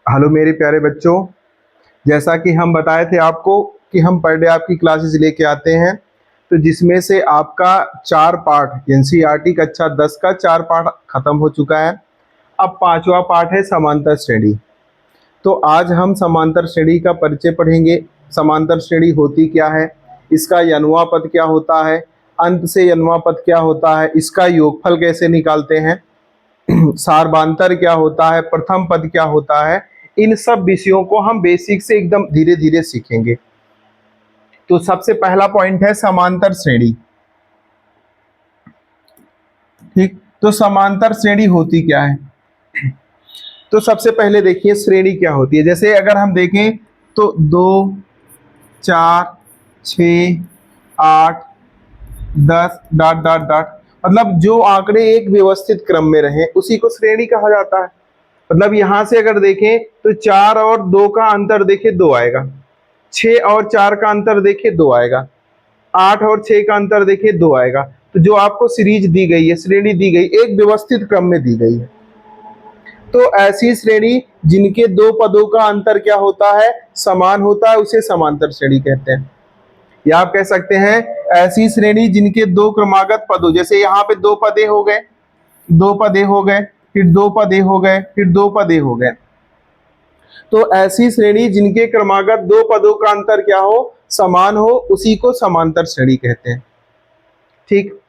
Hello मेरे प्यारे बच्चों, जैसा कि हम बताए थे आपको कि हम पर डे आपकी क्लासेस लेके आते हैं, तो जिसमें से आपका 4 पार्ट एनसीईआरटी कक्षा 10 का 4 पार्ट खत्म हो चुका है। अब 5वां पार्ट है समांतर श्रेणी। तो आज हम समांतर श्रेणी का परिचय पढ़ेंगे। समांतर श्रेणी होती क्या है, इसका यनवा पद क्या होता है, अंत से यनवा पद क्या होता है, इसका योगफल कैसे निकालते हैं, सारभांतर क्या होता है, प्रथम पद क्या होता है, इन सब विषयों को हम बेसिक से एकदम धीरे धीरे सीखेंगे। तो सबसे पहला पॉइंट है समांतर श्रेणी। ठीक, तो समांतर श्रेणी होती क्या है। तो सबसे पहले देखिए श्रेणी क्या होती है। जैसे अगर हम देखें तो 2, 4, 6, 8, 10 डॉट डॉट डॉट, मतलब जो आंकड़े एक व्यवस्थित क्रम में रहे उसी को श्रेणी कहा जाता है। मतलब यहां से अगर देखें तो 4 और 2 का अंतर देखें 2 आएगा, 6 और 4 का अंतर देखें 2 आएगा, 8 और 6 का अंतर देखें 2 आएगा। तो जो आपको सीरीज दी गई है, श्रेणी दी गई, एक व्यवस्थित क्रम में दी गई है। तो ऐसी श्रेणी जिनके दो पदों का अंतर क्या होता है, समान होता है, उसे समांतर श्रेणी कहते हैं। या आप कह सकते हैं ऐसी श्रेणी जिनके दो क्रमागत पदों, जैसे यहाँ पे 2 पदे हो गए, 2 पदे हो गए, फिर 2 पदे हो गए, फिर 2 पदे हो गए। तो ऐसी श्रेणी जिनके क्रमागत 2 पदों का अंतर क्या हो, समान हो, उसी को समांतर श्रेणी कहते हैं। ठीक,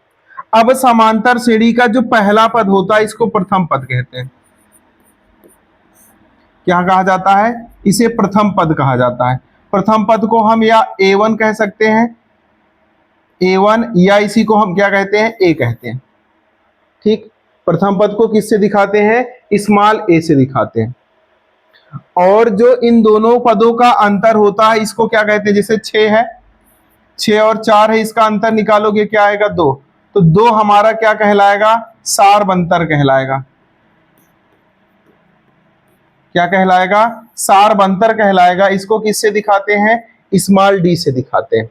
अब समांतर श्रेणी का जो पहला पद होता है इसको प्रथम पद कहते हैं। क्या कहा जाता है, इसे प्रथम पद कहा जाता है। प्रथम पद को हम या A1 कह सकते हैं, A1, या इसी को हम क्या कहते हैं, A कहते हैं। ठीक, प्रथम पद को किससे दिखाते हैं, स्मॉल a से दिखाते हैं। और जो इन दोनों पदों का अंतर होता है इसको क्या कहते हैं, जैसे 6 है, 6 और 4 है, इसका अंतर निकालोगे क्या आएगा, 2। तो 2 हमारा क्या कहलाएगा, सारबंतर कहलाएगा। क्या कहलाएगा, सारबंतर कहलाएगा। इसको किससे दिखाते हैं, स्मॉल d से दिखाते हैं।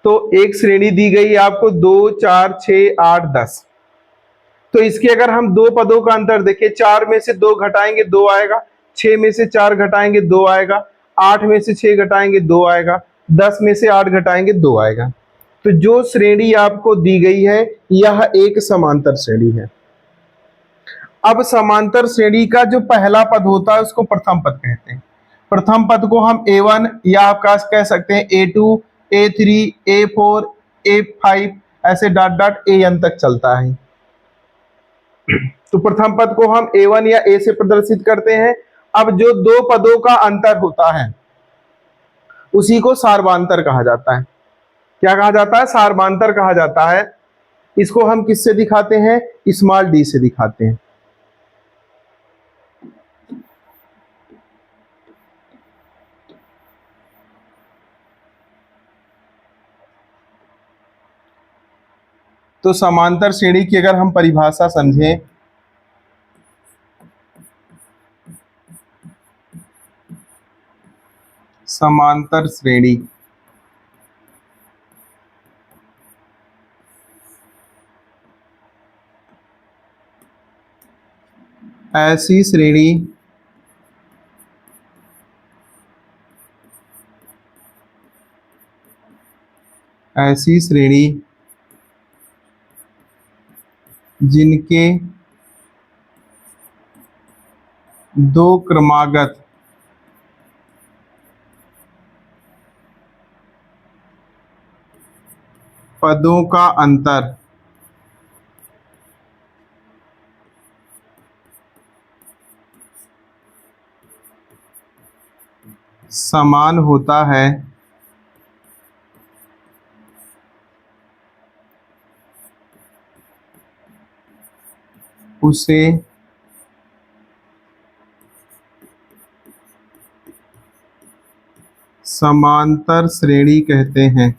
तो एक श्रेणी दी गई आपको 2, 4, 6, 8, 10। तो इसके अगर हम 2 पदों का अंतर देखें, 4 में से 2 घटाएंगे 2 आएगा, 6 में से 4 घटाएंगे 2 आएगा, 8 में से 6 घटाएंगे 2 आएगा, 10 में से 8 घटाएंगे 2 आएगा। तो जो श्रेणी आपको दी गई है यह एक समांतर श्रेणी है। अब समांतर श्रेणी का जो पहला पद होता है उसको प्रथम पद कहते हैं। प्रथम पद को हम A1 या आप कह सकते हैं A2, A3, A4, A5, ऐसे डॉट डॉट AN तक चलता है। तो प्रथम पद को हम A1 या A से प्रदर्शित करते हैं। अब जो 2 पदों का अंतर होता है उसी को सारभांतर कहा जाता है। क्या कहा जाता है, सारभांतर कहा जाता है। इसको हम किससे दिखाते हैं, स्मॉल d से दिखाते हैं। तो समांतर श्रेणी की अगर हम परिभाषा समझें, समांतर श्रेणी ऐसी श्रेणी जिनके 2 क्रमागत पदों का अंतर समान होता है, उसे समांतर श्रेणी कहते हैं।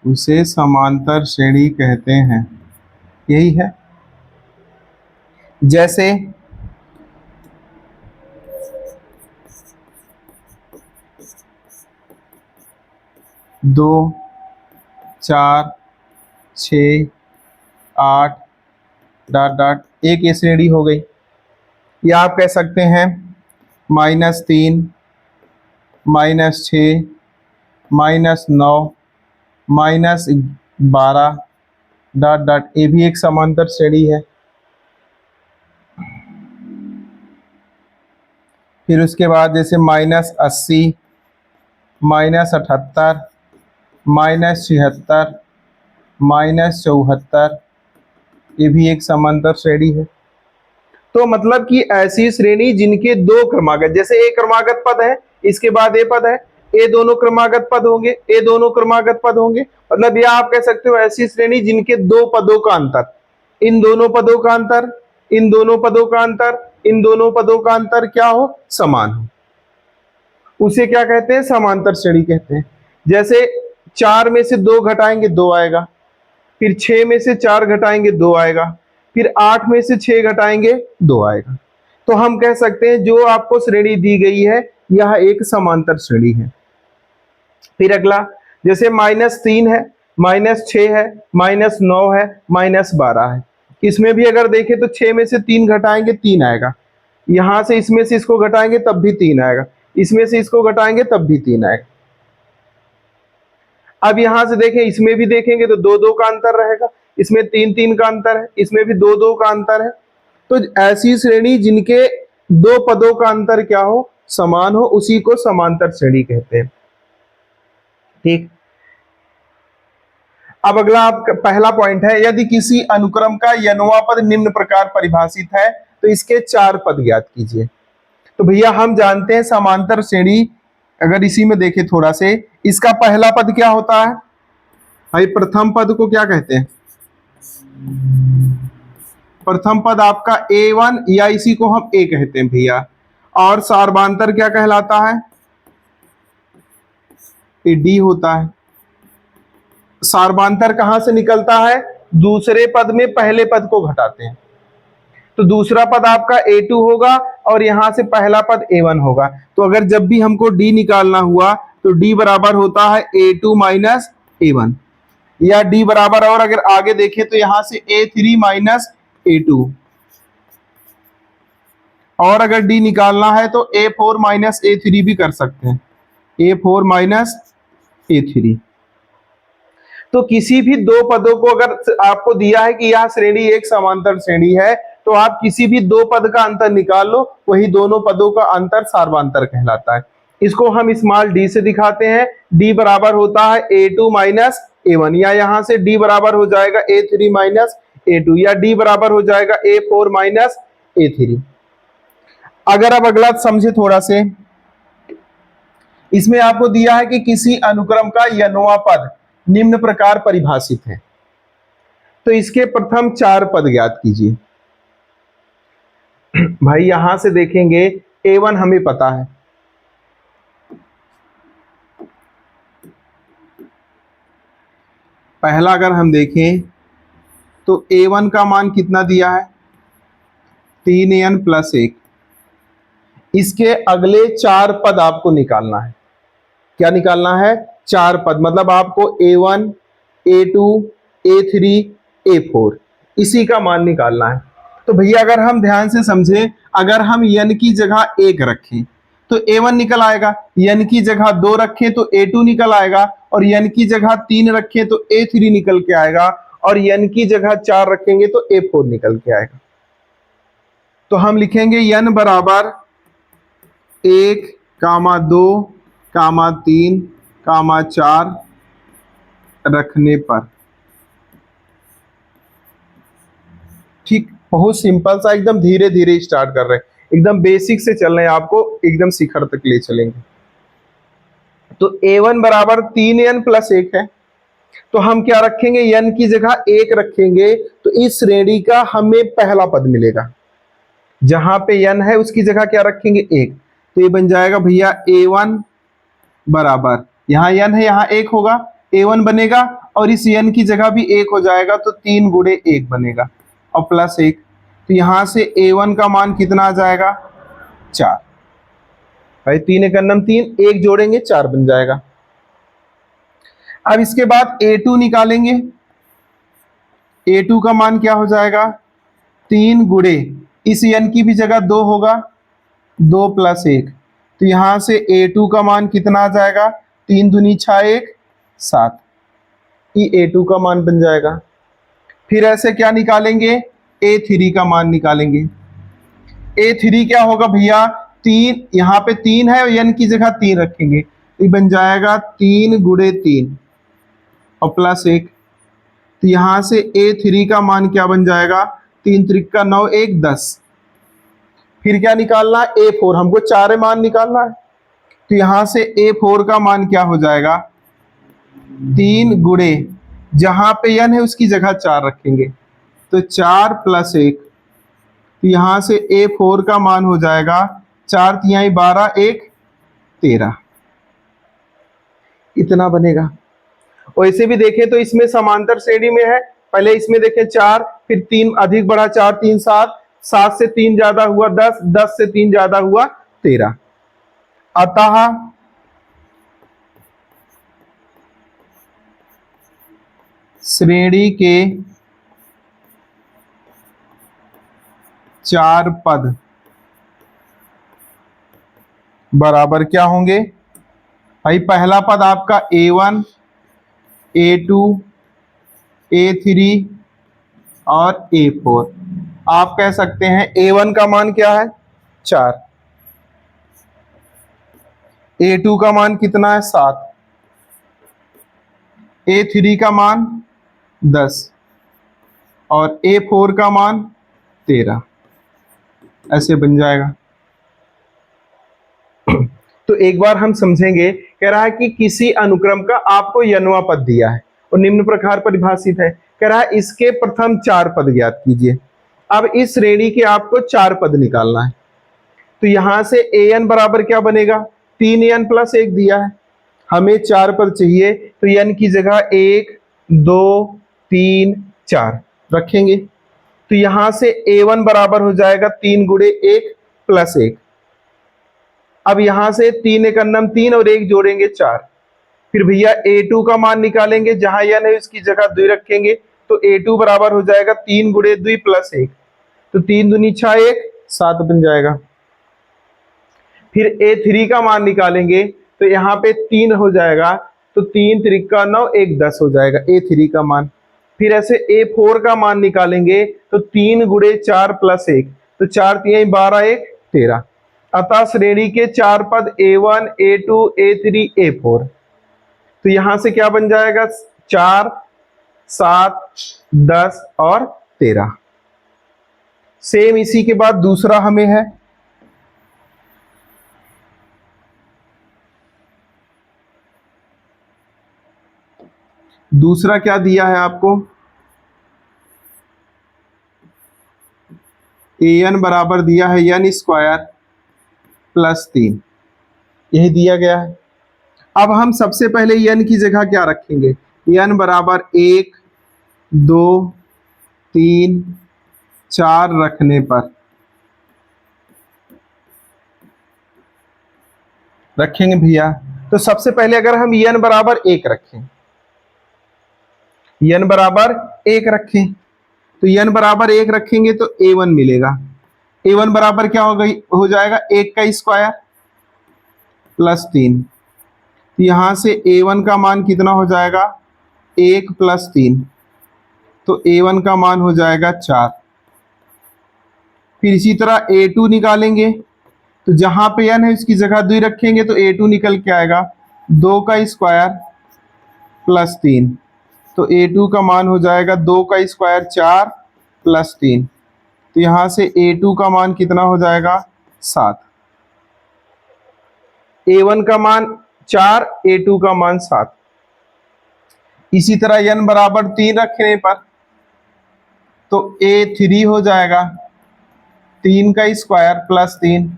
उसे समांतर श्रेणी कहते हैं, यही है। जैसे 2, 4, 6, 8 डॉट डॉट, एक ये श्रेणी हो गई। या आप कह सकते हैं -3 -6 -9 -12 डॉट डॉट, ये भी एक समांतर श्रेणी है। फिर उसके बाद जैसे -80 -78 -76 -74, ये भी एक समांतर श्रेणी है। तो मतलब कि ऐसी श्रेणी जिनके दो क्रमागत, जैसे ए क्रमागत पद है, इसके बाद ए पद है, ए दोनों क्रमागत पद होंगे, ए दोनों क्रमागत पद होंगे, मतलब यह आप कह सकते हो ऐसी श्रेणी जिनके दो पदों का अंतर, इन दोनों पदों का अंतर, इन दोनों पदों का अंतर, इन दोनों पदों का अंतर क्या हो, समान हो, उसे क्या कहते हैं, समांतर श्रेणी कहते हैं। जैसे 4 में से 2 घटाएंगे 2 आएगा, फिर 6 में से 4 घटाएंगे 2 आएगा, फिर 8 में से 6 घटाएंगे 2 आएगा। तो हम कह सकते हैं जो आपको श्रेणी दी गई है यह एक समांतर श्रेणी है। फिर अगला, जैसे -3 है, -6 है, -9 है, -12 है, इसमें भी अगर देखें तो 6 में से 3 घटाएंगे 3 आएगा, यहां से इसमें से इसको घटाएंगे तब भी 3 आएगा, इसमें से इसको घटाएंगे तब भी 3 आएगा। अब यहां से देखें, इसमें भी देखेंगे तो 2 2 का अंतर रहेगा, इसमें 3 3 का अंतर है, इसमें भी 2 2 का अंतर है। तो ऐसी श्रेणी जिनके दो पदों का अंतर क्या हो, समान हो, उसी को समांतर श्रेणी कहते हैं। ठीक। अब अगला आपका पहला पॉइंट है, यदि किसी अनुक्रम का यनवा पद निम्न प्रकार परिभाषित है तो इसके 4 पद ज्ञात कीजिए। तो भैया हम जानते हैं समांतर श्रेणी, अगर इसी में देखें थोड़ा से, इसका पहला पद क्या होता है भाई, प्रथम पद को क्या कहते हैं, प्रथम पद आपका A1 या इसी को हम A कहते हैं भैया, और सार्वांतर क्या कहलाता है, ये D होता है। सार्वांतर कहां से निकलता है, दूसरे पद में पहले पद को घटाते हैं, तो दूसरा पद आपका A2 होगा और यहां से पहला पद A1 होगा। तो अगर जब भी हमको D निकालना हुआ तो D बराबर होता है A2 माइनस A1, या D बराबर, और अगर आगे देखें तो यहां से A3 माइनस A2, और अगर D निकालना है तो A4 माइनस A3 भी कर सकते हैं, A4 माइनस A3। तो किसी भी दो पदों को अगर आपको दिया है कि यह श्रेणी एक समांतर श्रेणी है, तो आप किसी भी दो पद का अंतर निकाल लो, वही दोनों पदों का अंतर सार्वांतर कहलाता है। इसको हम स्मॉल d से दिखाते हैं, d बराबर होता है A2 माइनस A1, या यहां से d बराबर हो जाएगा A3 माइनस A2, या d बराबर हो जाएगा A4 माइनस A3। अगर अब अगला समझे थोड़ा से, इसमें आपको दिया है कि किसी अनुक्रम का यनवा पद निम्न प्रकार परिभाषित है, तो इसके प्रथम 4 पद ज्ञात कीजिए। भाई यहां से देखेंगे A1 हमें पता है, पहला अगर हम देखें तो A1 का मान कितना दिया है, 3n प्लस 1। इसके अगले 4 पद आपको निकालना है, क्या निकालना है, 4 पद, मतलब आपको A1 A2 A3 A4 इसी का मान निकालना है। तो भैया अगर हम ध्यान से समझें, अगर हम n की जगह 1 रखें तो A1 निकल आएगा, n की जगह 2 रखें तो A2 निकल आएगा, और n की जगह 3 रखें तो A3 निकल के आएगा, और n की जगह 4 रखेंगे तो A4 निकल के आएगा। तो हम लिखेंगे n बराबर 1, 2, 3, 4 रखने पर। ठीक, बहुत सिंपल सा, एकदम धीरे धीरे स्टार्ट कर रहे हैं, एकदम बेसिक से चल रहे हैं, आपको एकदम शिखर तक ले चलेंगे। तो A1 बराबर 3n प्लस 1 है, तो हम क्या रखेंगे, n की जगह 1 रखेंगे, तो इस श्रेणी का हमें पहला पद मिलेगा, जहां पे n है उसकी जगह क्या रखेंगे, 1। तो ये बन जाएगा भैया A1 बराबर, यहाँ n है यहाँ 1 होगा, A1 बनेगा, और इस n की जगह भी 1 हो जाएगा, तो 3 गुणे 1 बनेगा, और प्लस 1। तो यहां से A1 का मान कितना आ जाएगा, 4। भाई 3 एक अन्नम 3, 1 जोड़ेंगे 4 बन जाएगा। अब इसके बाद A2 निकालेंगे, A2 का मान क्या हो जाएगा, 3 गुणे इस n की भी जगह 2 होगा, 2 प्लस 1, तो यहां से A2 का मान कितना आ जाएगा, 3 दूनी 6 1 7, ये A2 का मान बन जाएगा। फिर ऐसे क्या निकालेंगे, A3 का मान निकालेंगे। A3 क्या होगा भैया, 3 यहाँ पे 3 है, n की जगह 3 रखेंगे, ये बन जाएगा 3 गुणे 3 और प्लस 1, तो यहां से A3 का मान क्या बन जाएगा, 3 त्रिक का 9 1 10। फिर क्या निकालना है, A4, हमको 4 मान निकालना है, तो यहां से A4 का मान क्या हो जाएगा, 3 गुणे जहां पे n है उसकी जगह 4 रखेंगे, तो 4 प्लस 1, तो यहां से A4 का मान हो जाएगा 4 तिहाई 12 1 13, इतना बनेगा। और इसे भी देखें तो इसमें समांतर श्रेणी में है, पहले इसमें देखें 4, फिर 3 अधिक बढ़ा 4 3 7, 7 से 3 ज्यादा हुआ 10, 10 से 3 ज्यादा हुआ 13। अतः श्रेणी के 4 पद बराबर क्या होंगे भाई, पहला पद आपका A1 A2 A3 और A4। आप कह सकते हैं A1 का मान क्या है 4, A2 का मान कितना है 7, A3 का मान 10 और A4 का मान 13, ऐसे बन जाएगा। तो एक बार हम समझेंगे, कह रहा है कि किसी अनुक्रम का आपको यनवा पद दिया है और निम्न प्रकार परिभाषित है, कह रहा है इसके प्रथम 4 पद ज्ञात कीजिए। अब इस श्रेणी के आपको 4 पद निकालना है, तो यहां से an बराबर क्या बनेगा, 3n प्लस 1 दिया है, हमें 4 पद चाहिए, तो n की जगह 1 2 3 4 रखेंगे, तो यहां से A1 बराबर हो जाएगा 3 गुणे 1 प्लस 1। अब यहां से 3 एक अन्नम 3 और 1 जोड़ेंगे 4। फिर भैया A2 का मान निकालेंगे, जहां n है उसकी जगह 2 रखेंगे, तो A2 बराबर हो जाएगा 3 गुणे 2 प्लस 1, तो 3 दूनी 6 1 7 बन जाएगा। फिर A3 का मान निकालेंगे, तो यहाँ पे 3 हो जाएगा, तो 3 त्रिक का 9 1 10 हो जाएगा A3 का मान। फिर ऐसे A4 का मान निकालेंगे, तो 3 गुणे 4 प्लस 1, तो 4 3 12 1 13। अतः श्रेणी के 4 पद A1 A2 A3 A4, तो यहां से क्या बन जाएगा 4 7 10 और 13। सेम इसी के बाद दूसरा हमें है, दूसरा क्या दिया है आपको, an बराबर दिया है n स्क्वायर प्लस 3, यही दिया गया है। अब हम सबसे पहले n की जगह क्या रखेंगे, n बराबर 1 2 3 4 रखने पर रखेंगे भैया। तो सबसे पहले अगर हम n बराबर 1 रखें, n बराबर 1 रखें, तो n बराबर 1 रखेंगे तो A1 मिलेगा। A1 बराबर क्या हो जाएगा 1 का स्क्वायर प्लस 3, तो यहां से A1 का मान कितना हो जाएगा 1 प्लस 3, तो A1 का मान हो जाएगा 4। फिर इसी तरह A2 निकालेंगे, तो जहां पे n है उसकी जगह 2 रखेंगे, तो A2 निकल के आएगा 2 का स्क्वायर प्लस 3, तो A2 का मान हो जाएगा 2 का स्क्वायर 4 प्लस 3, तो यहां से A2 का मान कितना हो जाएगा 7। A1 का मान 4 A2 का मान 7। इसी तरह n बराबर 3 रखने पर तो A3 हो जाएगा 3 का स्क्वायर प्लस 3,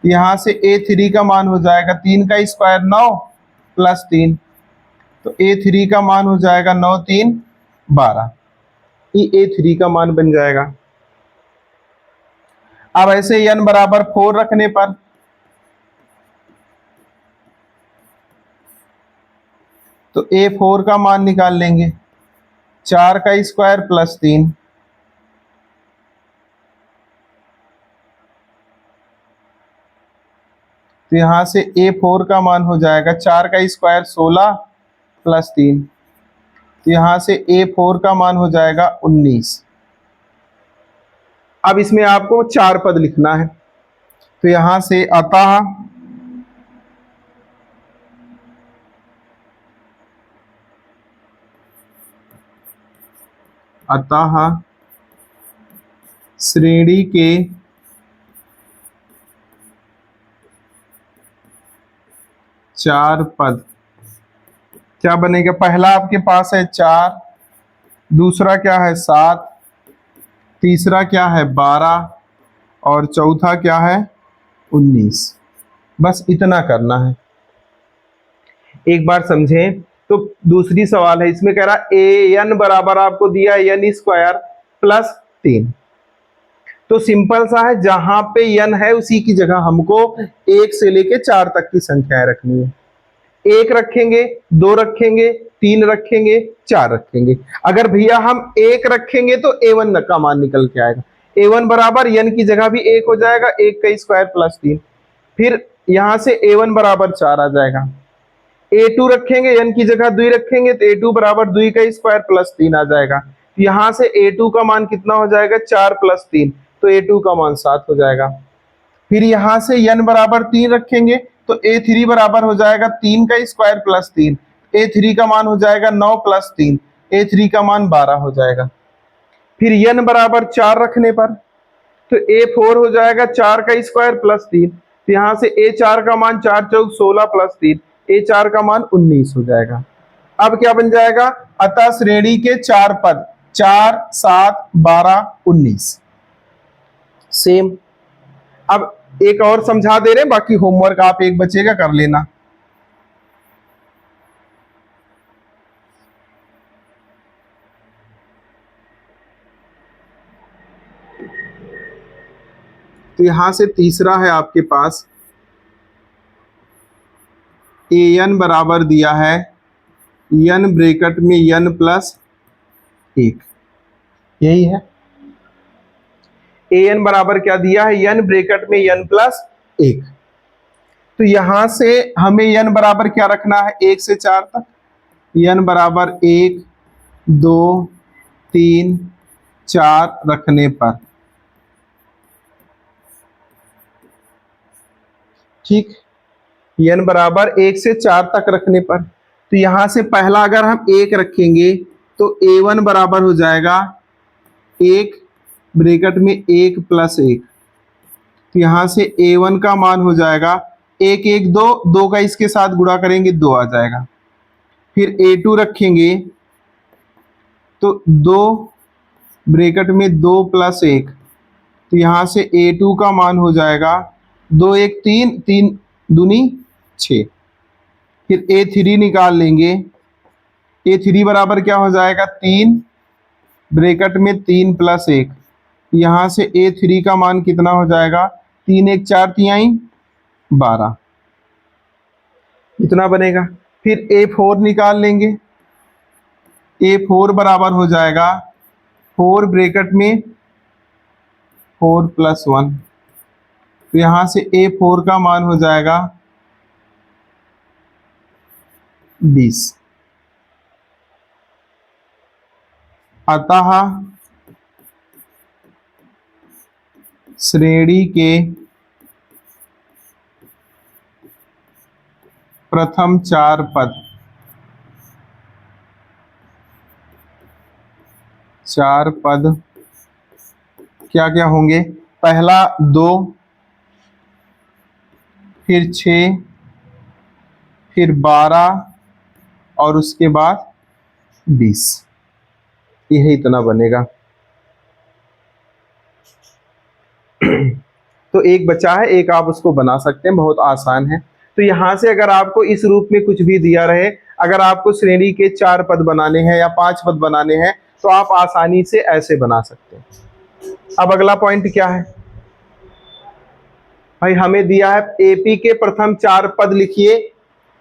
यहां से A3 का मान हो जाएगा 3 का स्क्वायर 9 प्लस 3, तो A3 का मान हो जाएगा 9 3 12, ये A3 का मान बन जाएगा। अब ऐसे n बराबर 4 रखने पर तो A4 का मान निकाल लेंगे, 4 का स्क्वायर प्लस 3, तो यहां से A4 का मान हो जाएगा 4 का स्क्वायर 16 प्लस 3, तो यहां से A4 का मान हो जाएगा 19। अब इसमें आपको 4 पद लिखना है, तो यहां से अतः श्रेणी के 4 पद क्या बनेगा? पहला आपके पास है 4, दूसरा क्या है 7, तीसरा क्या है 12 और चौथा क्या है 19। बस इतना करना है। एक बार समझें तो दूसरी सवाल है, इसमें कह रहा ए एन बराबर आपको दिया है एन स्क्वायर प्लस 3। तो सिंपल सा है, जहां पे एन है उसी की जगह हमको 1 से लेके 4 तक की संख्याएं रखनी है। 1 रखेंगे, 2 रखेंगे, 3 रखेंगे, 4 रखेंगे। अगर भैया हम 1 रखेंगे तो A1 का मान निकल के आएगा। A1 बराबर n की जगह भी 1 हो जाएगा, 1 का स्क्वायर प्लस 3। फिर यहां से A1 बराबर 4 आ जाएगा। A2 रखेंगे, n की जगह 2 रखेंगे तो A2 बराबर 2 का स्क्वायर प्लस 3 आ जाएगा। यहां से A2 का मान कितना हो जाएगा? 4 प्लस 3, तो A2 का मान 7 हो जाएगा। फिर यहां से n बराबर 3 रखेंगे तो A3 बराबर हो जाएगा 3 का स्क्वायर प्लस 3, A3 का मान हो जाएगा 9 प्लस 3, A3 का मान 12 हो जाएगा। फिर n बराबर 4 रखने पर तो A4 हो जाएगा 4 का स्क्वायर प्लस 3, तो यहां से A4 का मान 4 चौक 16 प्लस 3, A4 का मान 19 हो जाएगा। अब क्या बन जाएगा? अतः श्रेणी के 4 पद 4, 7, 12, 19 सेम। अब एक और समझा दे रहे हैं, बाकी होमवर्क आप एक बचेगा कर लेना। तो यहां से तीसरा है आपके पास an बराबर दिया है n ब्रैकेट में n प्लस 1, यही है। an बराबर क्या दिया है? n ब्रैकेट में n प्लस 1। तो यहां से हमें n बराबर क्या रखना है? 1 से 4 तक। n बराबर 1, 2, 3, 4 रखने पर, ठीक, n बराबर 1 से 4 तक रखने पर, तो यहां से पहला अगर हम 1 रखेंगे तो A1 बराबर हो जाएगा 1 ब्रैकेट में 1 प्लस 1, तो यहां से A1 का मान हो जाएगा 1, 1, 2, 2 का इसके साथ गुणा करेंगे 2 आ जाएगा। फिर A2 रखेंगे तो 2 ब्रैकेट में 2 प्लस 1, तो यहां से A2 का मान हो जाएगा 2, 1, 3, 3 दूनी 6। फिर A3 निकाल लेंगे, A3 बराबर क्या हो जाएगा? 3 ब्रैकेट में 3 प्लस 1, यहां से A3 का मान कितना हो जाएगा? 3, 1, 4 तिहाई 12, इतना बनेगा। फिर A4 निकाल लेंगे, A4 बराबर हो जाएगा 4 ब्रैकेट में 4 प्लस 1, तो यहां से A4 का मान हो जाएगा 20। अतः श्रेणी के प्रथम 4 पद 4 पद क्या क्या होंगे? पहला 2, फिर 6, फिर 12 और उसके बाद 20, यही इतना बनेगा। तो एक बचा है, एक आप उसको बना सकते हैं, बहुत आसान है। तो यहां से अगर आपको इस रूप में कुछ भी दिया रहे, अगर आपको श्रेणी के 4 पद बनाने हैं या 5 पद बनाने हैं तो आप आसानी से ऐसे बना सकते हैं। अब अगला पॉइंट क्या है भाई? हमें दिया है एपी के प्रथम 4 पद लिखिए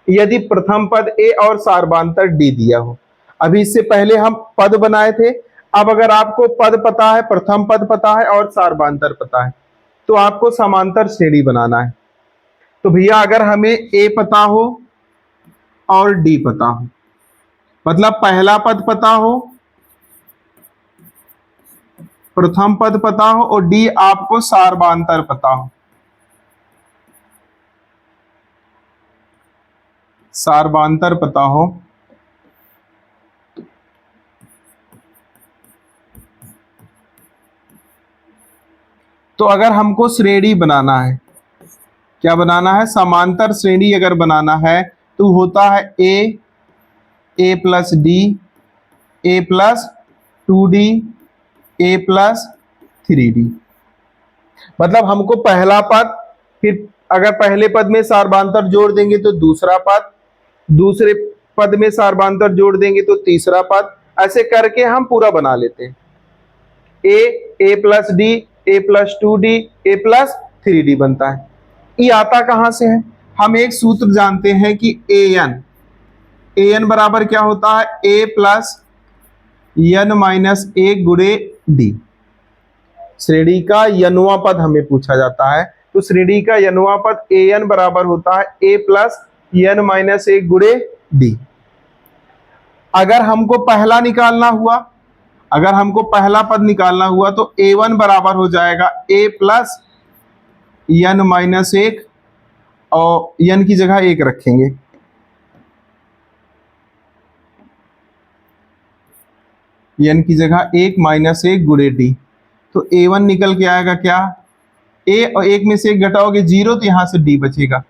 यदि प्रथम पद ए और सारबांतर डी दिया हो। अभी इससे पहले हम पद बनाए थे। अब अगर आपको पद पता है, प्रथम पद पता है और सार्वधातुक पता है, तो आपको समांतर श्रेणी बनाना है। तो भैया अगर हमें ए पता हो और डी पता हो, मतलब पहला पद पता हो, प्रथम पद पता हो और डी आपको सार्वधातुक पता हो, सार्वधातुक पता हो, तो अगर हमको श्रेणी बनाना है, क्या बनाना है, समांतर श्रेणी अगर बनाना है तो होता है ए प्लस डी, ए प्लस 2d, ए प्लस 3d। मतलब हमको पहला पद, फिर अगर पहले पद में सार्वधातुक जोड़ देंगे तो दूसरा पद, दूसरे पद में सार्वधातुक जोड़ देंगे तो तीसरा पद, ऐसे करके हम पूरा बना लेते हैं। ए प्लस डी, ए प्लस 2d, ए प्लस 3d बनता है। ये आता कहां से है, हम एक सूत्र जानते हैं कि एन बराबर क्या होता है, ए प्लस एन माइनस 1 गुणे डी। श्रेणी का यनवा पद हमें पूछा जाता है, तो श्रेणी का यनवा पद एन बराबर होता है ए प्लस एन माइनस 1 गुणे डी। अगर हमको पहला निकालना हुआ, अगर हमको पहला पद निकालना हुआ तो a1 बराबर हो जाएगा a प्लस एन माइनस 1, और एन की जगह 1 रखेंगे, एन की जगह 1 माइनस 1 गुणे डी। तो a1 निकल के आएगा क्या, a और 1 में से 1 घटाओगे 0, तो यहां से d बचेगा।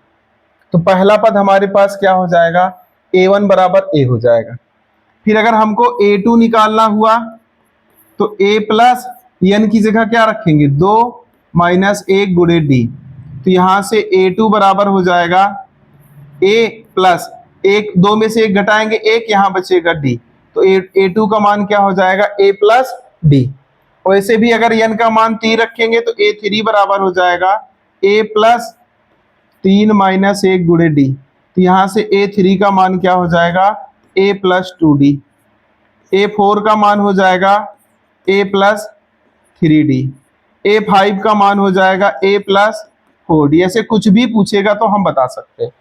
तो पहला पद हमारे पास क्या हो जाएगा, a1 बराबर a हो जाएगा। फिर अगर हमको a2 निकालना हुआ तो a प्लस एन की जगह क्या रखेंगे, 2 माइनस 1 गुणे डी। तो यहां से a2 बराबर हो जाएगा a प्लस 1, 2 में से 1 घटाएंगे 1, यहां बचेगा d। तो a2 का मान क्या हो जाएगा, a प्लस डी। वैसे भी अगर n का मान 3 रखेंगे तो a3 बराबर हो जाएगा a प्लस 3 माइनस 1 गुणे डी। तो यहां से a3 का मान क्या हो जाएगा, a प्लस 2d। a4 का मान हो जाएगा a प्लस 3d। a5 का मान हो जाएगा a प्लस 4d। ऐसे कुछ भी पूछेगा तो हम बता सकते हैं।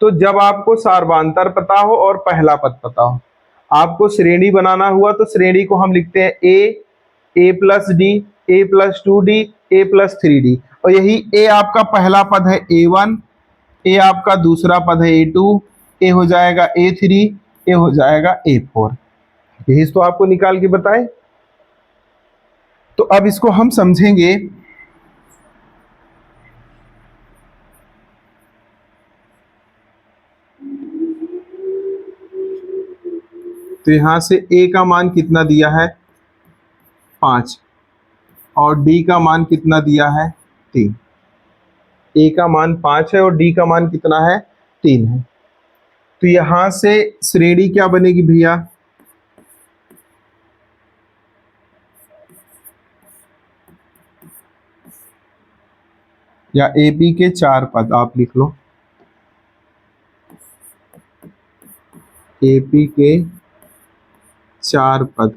तो जब आपको सार्वधातुक पता हो और पहला पद पता हो, आपको श्रेणी बनाना हुआ तो श्रेणी को हम लिखते हैं ए प्लस डी, ए प्लस 2d, ए प्लस 3d। और यही ए आपका पहला पद है a1, ए आपका दूसरा पद है a2, ए हो जाएगा a3, ए हो जाएगा a4। यही तो आपको निकाल के बताए। तो अब इसको हम समझेंगे। तो यहां से a का मान कितना दिया है, 5, और d का मान कितना दिया है, 3। a का मान 5 है और d का मान कितना है, 3 है। तो यहां से श्रेणी क्या बनेगी भैया, या AP के 4 पद आप लिख लो, AP के 4 पद।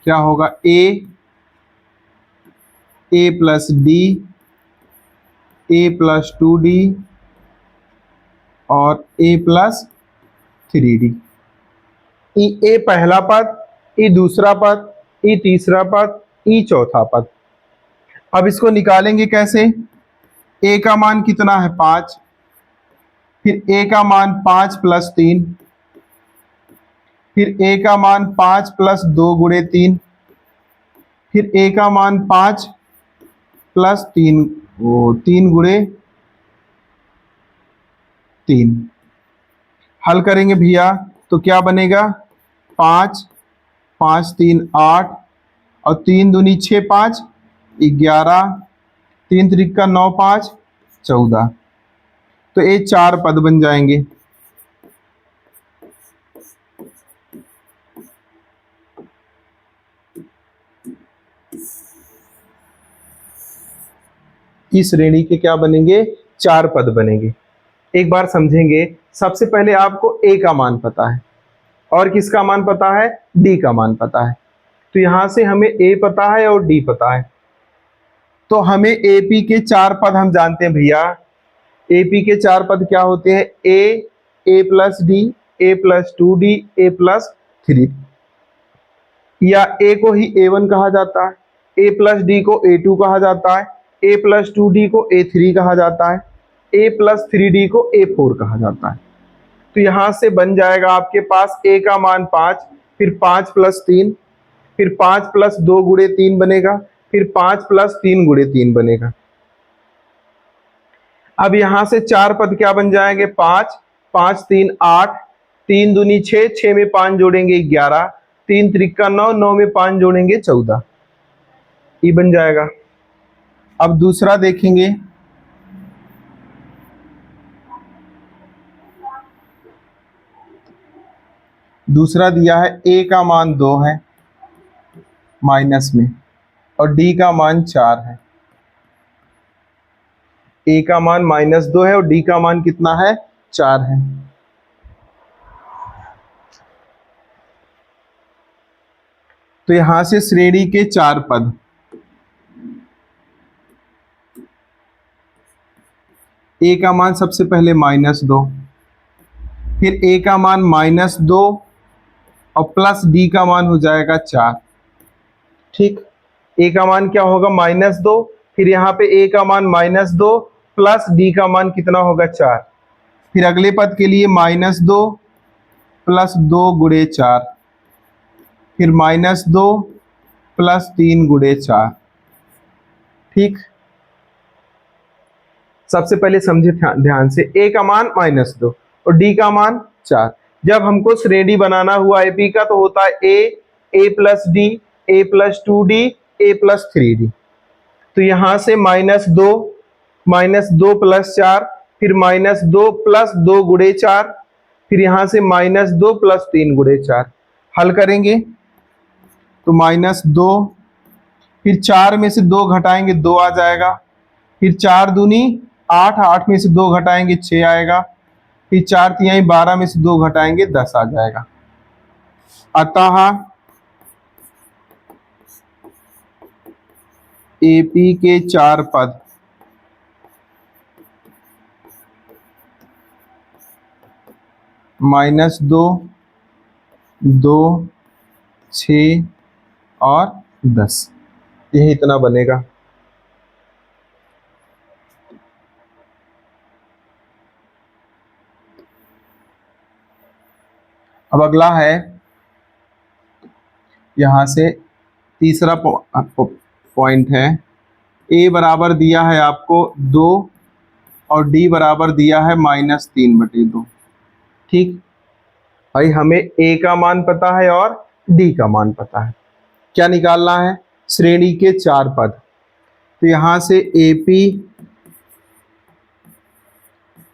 क्या होगा, ए प्लस डी, ए प्लस 2d और ए प्लस 3d। ए पहला पद, ई दूसरा पद, ई तीसरा पद, ई चौथा पद। अब इसको निकालेंगे कैसे, ए का मान कितना है, 5, फिर ए का मान 5 प्लस 3, फिर ए का मान 5 प्लस 2 गुणे 3, फिर ए का मान 5 प्लस 3, 3 गुणे 3। हल करेंगे भैया तो क्या बनेगा, 5, 5 3 8 और 3 दूनी 6, 5 11, 3 त्रिका 9, 5 14। तो ये 4 पद बन जाएंगे। इस श्रेणी के क्या बनेंगे, 4 पद बनेंगे। एक बार समझेंगे। सबसे पहले आपको a का मान पता है और किसका मान पता है, d का मान पता है। तो यहां से हमें a पता है और d पता है, तो हमें AP के चार पद हम जानते हैं भैया। AP के चार पद क्या होते हैं, a plus D, a plus 2d, a plus 3, या a को ही a1 कहा जाता है, a प्लस डी को a2 कहा जाता है, a प्लस 2d को a3 कहा जाता है, a प्लस 3d को a4 कहा जाता है। तो यहां से बन जाएगा आपके पास a का मान 5, फिर 5 प्लस 3, फिर 5 प्लस 2 गुणे 3 बनेगा, फिर 5 प्लस 3 गुणे 3 बनेगा। अब यहां से चार पद क्या बन जाएंगे, 5, 5 3 8, 3 दूनी 6, 6 में 5 जोड़ेंगे 11, 3 त्रिका 9, 9 में 5 जोड़ेंगे 14, ये बन जाएगा। अब दूसरा देखेंगे, दूसरा दिया है a का मान 2 है माइनस में और d का मान 4 है। a का मान -2 है और d का मान कितना है, 4 है। तो यहां से श्रेणी के चार पद, a का मान सबसे पहले -2, फिर a का मान -2 और प्लस d का मान हो जाएगा 4। ठीक, a का मान क्या होगा, -2, फिर यहाँ पे a का मान -2 प्लस d का मान कितना होगा, 4। फिर अगले पद के लिए -2 प्लस 2 गुणे 4, फिर -2 प्लस 3 गुणे 4। ठीक, सबसे पहले समझे ध्यान से, a का मान -2 और d का मान 4। जब हमको श्रेणी बनाना हुआ AP का तो होता है a plus D, a plus 2d, a plus 3d। तो यहां से -2 प्लस 4, फिर -2 प्लस 2 गुणे 4, फिर यहां से -2 प्लस 3 गुणे 4। हल करेंगे तो -2, फिर 4 में से 2 घटाएंगे 2 आ जाएगा, फिर 4 दूनी 8, 8 में से 2 घटाएंगे 6 आएगा, फिर 4 तिहाई 12 में से 2 घटाएंगे 10 आ जाएगा। अतः AP के चार पद -2, 2, 6 और 10, यही इतना बनेगा। अब अगला है, यहां से तीसरा पॉइंट है, a बराबर दिया है आपको 2 और d बराबर दिया है -3/2। ठीक, भाई हमें a का मान पता है और d का मान पता है, क्या निकालना है, श्रेणी के चार पद। तो यहां से AP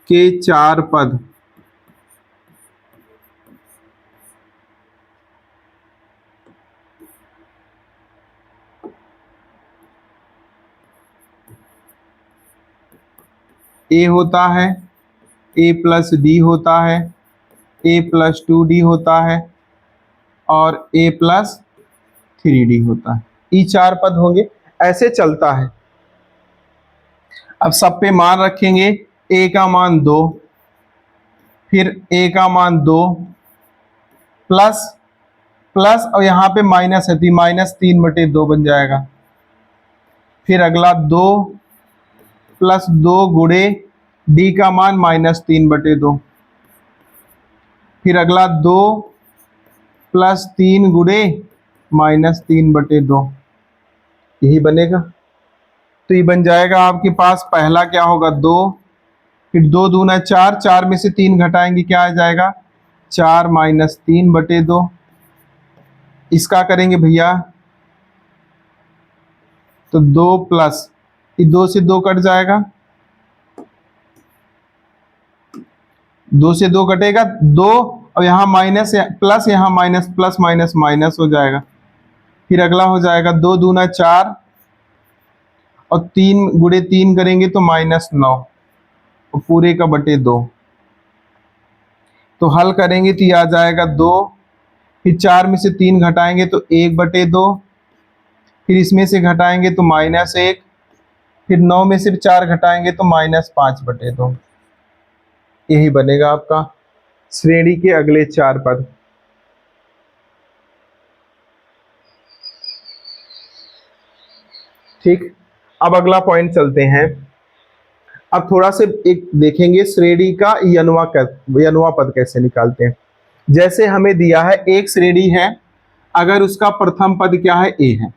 के चार पद a होता है, a प्लस डी होता है, a प्लस 2d होता है और a प्लस 3d होता है, ये चार पद होंगे। ऐसे चलता है। अब सब पे मान रखेंगे, a का मान 2, फिर a का मान 2 प्लस प्लस और यहाँ पे माइनस है तो -3/2 बन जाएगा। फिर अगला 2 प्लस 2 गुणे d का मान -3/2, फिर अगला 2 प्लस 3 गुणे -3/2, यही बनेगा। तो ये बन जाएगा आपके पास, पहला क्या होगा 2, फिर 2 दूना 4, 4 में से 3 घटाएंगे क्या आ जाएगा, 4 -3/2। इसका करेंगे भैया तो 2 प्लस, 2 से 2 कट जाएगा, 2 से 2 कटेगा 2 और यहाँ माइनस प्लस, यहाँ माइनस प्लस माइनस माइनस हो जाएगा। फिर अगला हो जाएगा 2 दूना 4 और 3 गुणे 3 करेंगे तो -9, और पूरे का बटे 2। तो हल करेंगे तो ये आ जाएगा 2, फिर 4 में से 3 घटाएंगे तो 1/2, फिर इसमें से घटाएंगे तो -1, फिर 9 में से 4 घटाएंगे तो -5/2। यही बनेगा आपका श्रेणी के अगले 4 पद। ठीक, अब अगला पॉइंट चलते हैं। अब थोड़ा से एक देखेंगे श्रेणी का यनवा पद कैसे निकालते हैं। जैसे हमें दिया है एक श्रेणी है, अगर उसका प्रथम पद क्या है, ए है।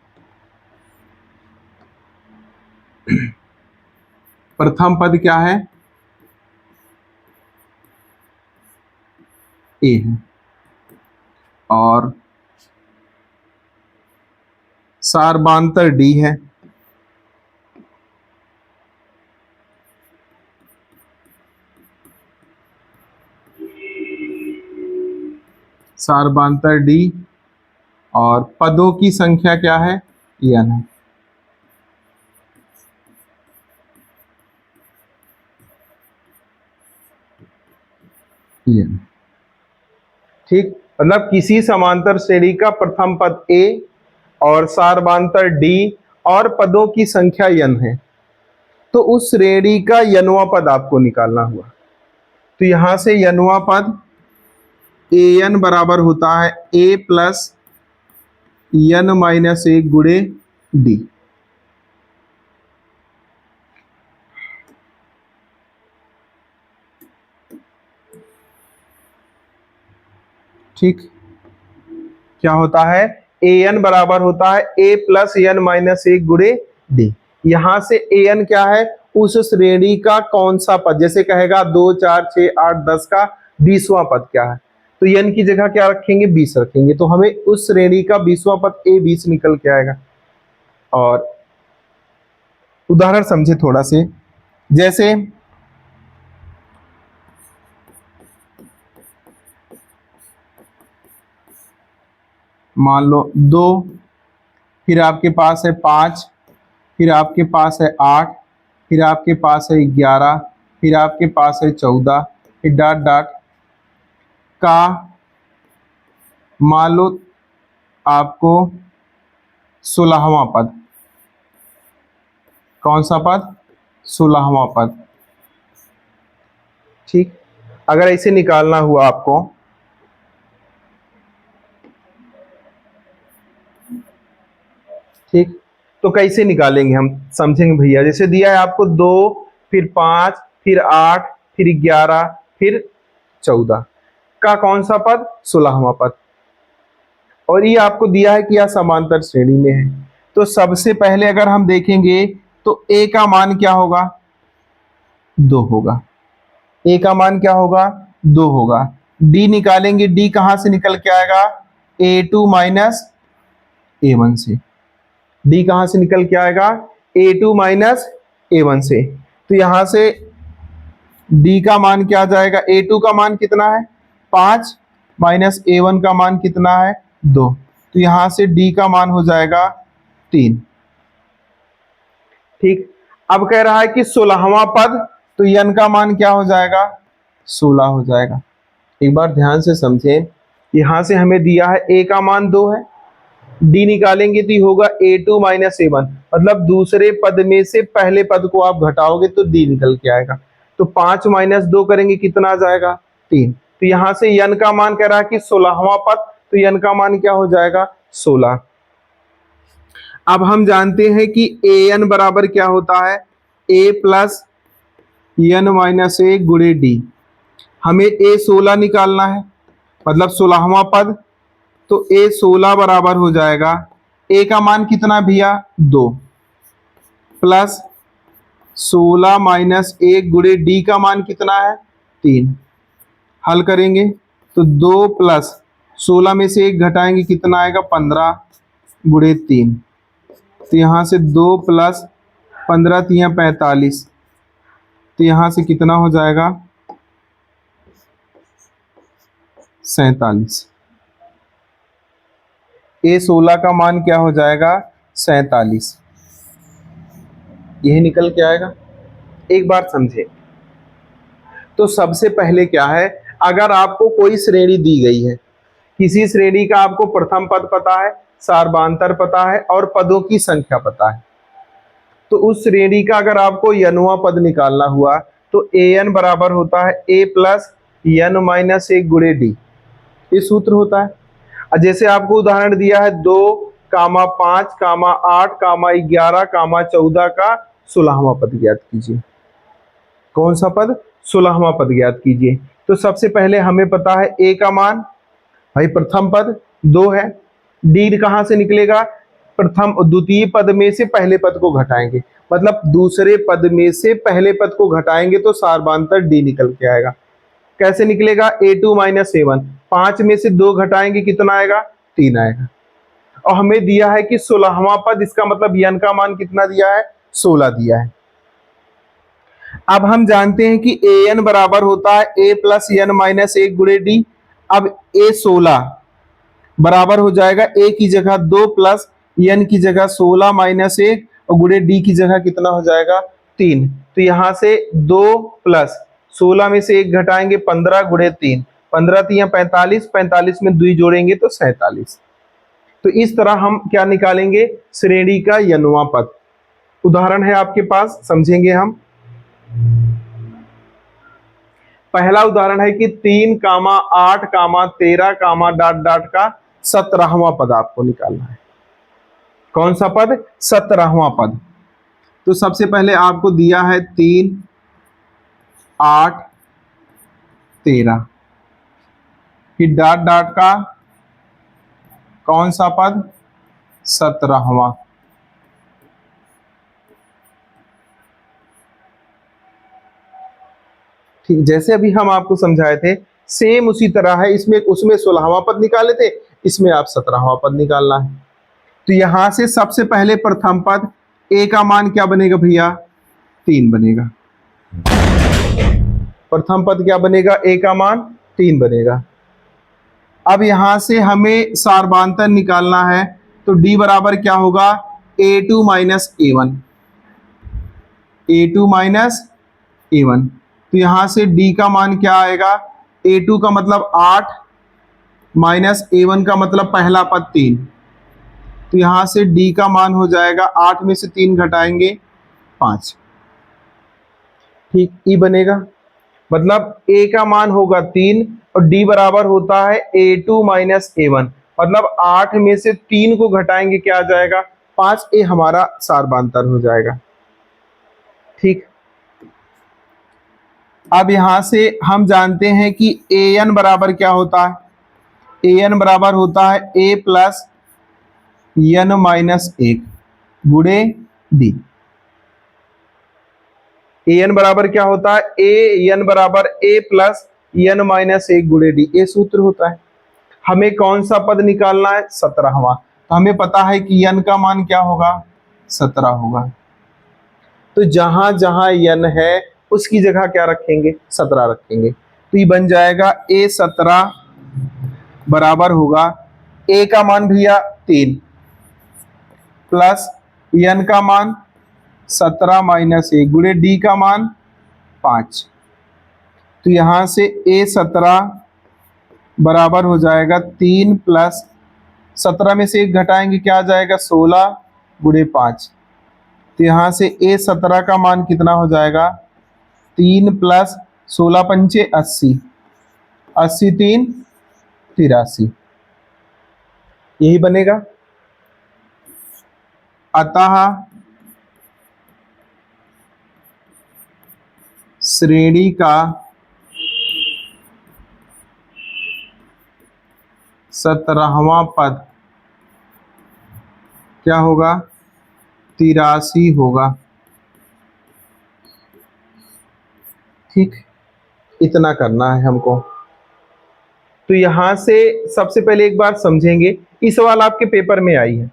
प्रथम पद क्या है, ए है, और सार्बांतर डी है, सार्बांतर डी, और पदों की संख्या क्या है, एन है। ठीक, मतलब किसी समांतर श्रेणी का प्रथम पद ए और सार्बांतर डी और पदों की संख्या n है, तो उस श्रेणी का यनवा पद आपको निकालना हुआ। तो यहां से यनवा पद an बराबर होता है a प्लस n-1 गुणे डी। ठीक, क्या होता है, an बराबर होता है a प्लस n-1 गुणे डी। यहां से an क्या है, उस श्रेणी का कौन सा पद, जैसे कहेगा 2, 4, 6, 8, 10 का 20वां पद क्या है, तो n की जगह क्या रखेंगे, 20 रखेंगे, तो हमें उस श्रेणी का 20वां पद a20 निकल के आएगा। और उदाहरण समझे थोड़ा से, जैसे मान लो 2, फिर आपके पास है 5, फिर आपके पास है 8, फिर आपके पास है 11, फिर आपके पास है 14, फिर डॉट डॉट का मान लो आपको 16वां पद, कौन सा पद, 16वां पद। ठीक, अगर ऐसे निकालना हुआ आपको, ठीक, तो कैसे निकालेंगे हम, समझेंगे भैया। जैसे दिया है आपको 2, फिर 5, फिर 8, फिर 11, फिर 14 का कौन सा पद, 16वां पद, और ये आपको दिया है कि यह समांतर श्रेणी में है। तो सबसे पहले अगर हम देखेंगे तो a का मान क्या होगा, 2 होगा। a का मान क्या होगा, 2 होगा। d निकालेंगे, d कहां से निकल के आएगा, a2 माइनस a1 से। d कहां से निकल के आएगा, a2 माइनस a1 से। तो यहां से d का मान क्या आ जाएगा, a2 का मान कितना है, 5, माइनस a1 का मान कितना है, 2। तो यहां से d का मान हो जाएगा 3। ठीक, अब कह रहा है कि 16वां पद, तो n का मान क्या हो जाएगा, 16 हो जाएगा। एक बार ध्यान से समझें, यहां से हमें दिया है a का मान 2 है, d निकालेंगे तो ये होगा a2 माइनस a1, मतलब दूसरे पद में से पहले पद को आप घटाओगे तो d निकल के आएगा। तो 5 माइनस 2 करेंगे, कितना आ जाएगा, 3। तो यहां से n का मान कह रहा है कि 16वां पद, तो n का मान क्या हो जाएगा, 16। अब हम जानते हैं कि an बराबर क्या होता है, a प्लस n-1 गुणे डी। हमें a 16 निकालना है, मतलब 16वां पद, तो a 16 बराबर हो जाएगा, a का मान कितना भैया, 2, प्लस 16 माइनस 1 गुणे d का मान कितना है, 3। हल करेंगे तो 2 प्लस 16 में से 1 घटाएंगे, कितना आएगा, 15 गुणे 3। तो यहाँ से 2 प्लस 15 3 45, तो यहाँ से कितना हो जाएगा, 47। a 16 का मान क्या हो जाएगा, 47। यही निकल के आएगा। एक बार समझे, तो सबसे पहले क्या है, अगर आपको कोई श्रेणी दी गई है, किसी श्रेणी का आपको प्रथम पद पता है, सार्वधातुक पता है और पदों की संख्या पता है, तो उस श्रेणी का अगर आपको यनवा पद निकालना हुआ तो an बराबर होता है a प्लस n माइनस 1 गुणे डी, ये सूत्र होता है। जैसे आपको उदाहरण दिया है 2, 5, 8, 11, 14 का 16वां पद ज्ञात कीजिए। कौन सा पद? 16वां पद ज्ञात कीजिए। तो सबसे पहले हमें पता है a का मान, भाई प्रथम पद 2 है, डी कहां से निकलेगा? प्रथम द्वितीय पद में से पहले पद को घटाएंगे, मतलब दूसरे पद में से पहले पद को घटाएंगे तो सार्वधातुक डी निकल के आएगा। कैसे निकलेगा? a2 माइनस a1, 5 में से 2 घटाएंगे कितना आएगा? 3 आएगा। और हमें दिया है कि 16वां पद, इसका मतलब n का मान कितना दिया है? 16 दिया है। अब हम जानते हैं कि an बराबर होता है a प्लस n माइनस 1 गुणे डी। अब a 16 बराबर हो जाएगा a की जगह 2 प्लस n की जगह 16 माइनस 1 और गुणे डी की जगह कितना हो जाएगा? 3। तो यहां से 2 प्लस 16 में से 1 घटाएंगे 15 गुणे 3, 15 3 45, 45 में 2 जोड़ेंगे तो 47। तो इस तरह हम क्या निकालेंगे? श्रेणी का यनवा पद। उदाहरण है आपके पास, समझेंगे हम। पहला उदाहरण है कि 3, 8, 13, डॉट डॉट का 17वां पद आपको निकालना है। कौन सा पद? 17वां पद। तो सबसे पहले आपको दिया है 3, 8, 13, फिर डॉट डॉट का कौन सा पद? 17वां। ठीक, जैसे अभी हम आपको समझाए थे सेम उसी तरह है। इसमें उसमें 16वां पद निकाले थे, इसमें आप 17वां पद निकालना है। तो यहां से सबसे पहले प्रथम पद a का मान क्या बनेगा भैया? 3 बनेगा। प्रथम पद क्या बनेगा? a का मान 3 बनेगा। अब यहां से हमें सार्वधातुक निकालना है, तो d बराबर क्या होगा? a2 minus a1, a2 minus a1। तो यहां से d का मान क्या आएगा? a2 का मतलब 8 माइनस a1 का मतलब पहला पद 3। तो यहां से d का मान हो जाएगा 8 में से 3 घटाएंगे 5। ठीक, e बनेगा, मतलब a का मान होगा 3 और d बराबर होता है a2 माइनस a1, मतलब 8 में से 3 को घटाएंगे क्या आ जाएगा? 5। ए हमारा सार्वधातुक हो जाएगा। ठीक, अब यहां से हम जानते हैं कि an बराबर क्या होता है? an बराबर होता है a प्लस n माइनस 1 गुणे d। an बराबर क्या होता है? an बराबर a प्लस n माइनस 1 गुणे d, ये सूत्र होता है। हमें कौन सा पद निकालना है? 17वां। तो हमें पता है कि n का मान क्या होगा? 17 होगा। तो जहां जहां n है उसकी जगह क्या रखेंगे? 17 रखेंगे। तो ये बन जाएगा a17 बराबर होगा a का मान भैया 3 प्लस n का मान 17 माइनस 1 गुणे d का मान 5। तो यहां से a17 बराबर हो जाएगा 3 प्लस 17 में से 1 घटाएंगे क्या आ जाएगा? 16 गुणे 5। तो यहां से a17 का मान कितना हो जाएगा? 3 प्लस 16 पंचे 80, 80 3 83, यही बनेगा। अतः श्रेणी का 17वां पद क्या होगा? 83 होगा। ठीक, इतना करना है हमको। तो यहां से सबसे पहले एक बार समझेंगे, ये सवाल आपके पेपर में आई है।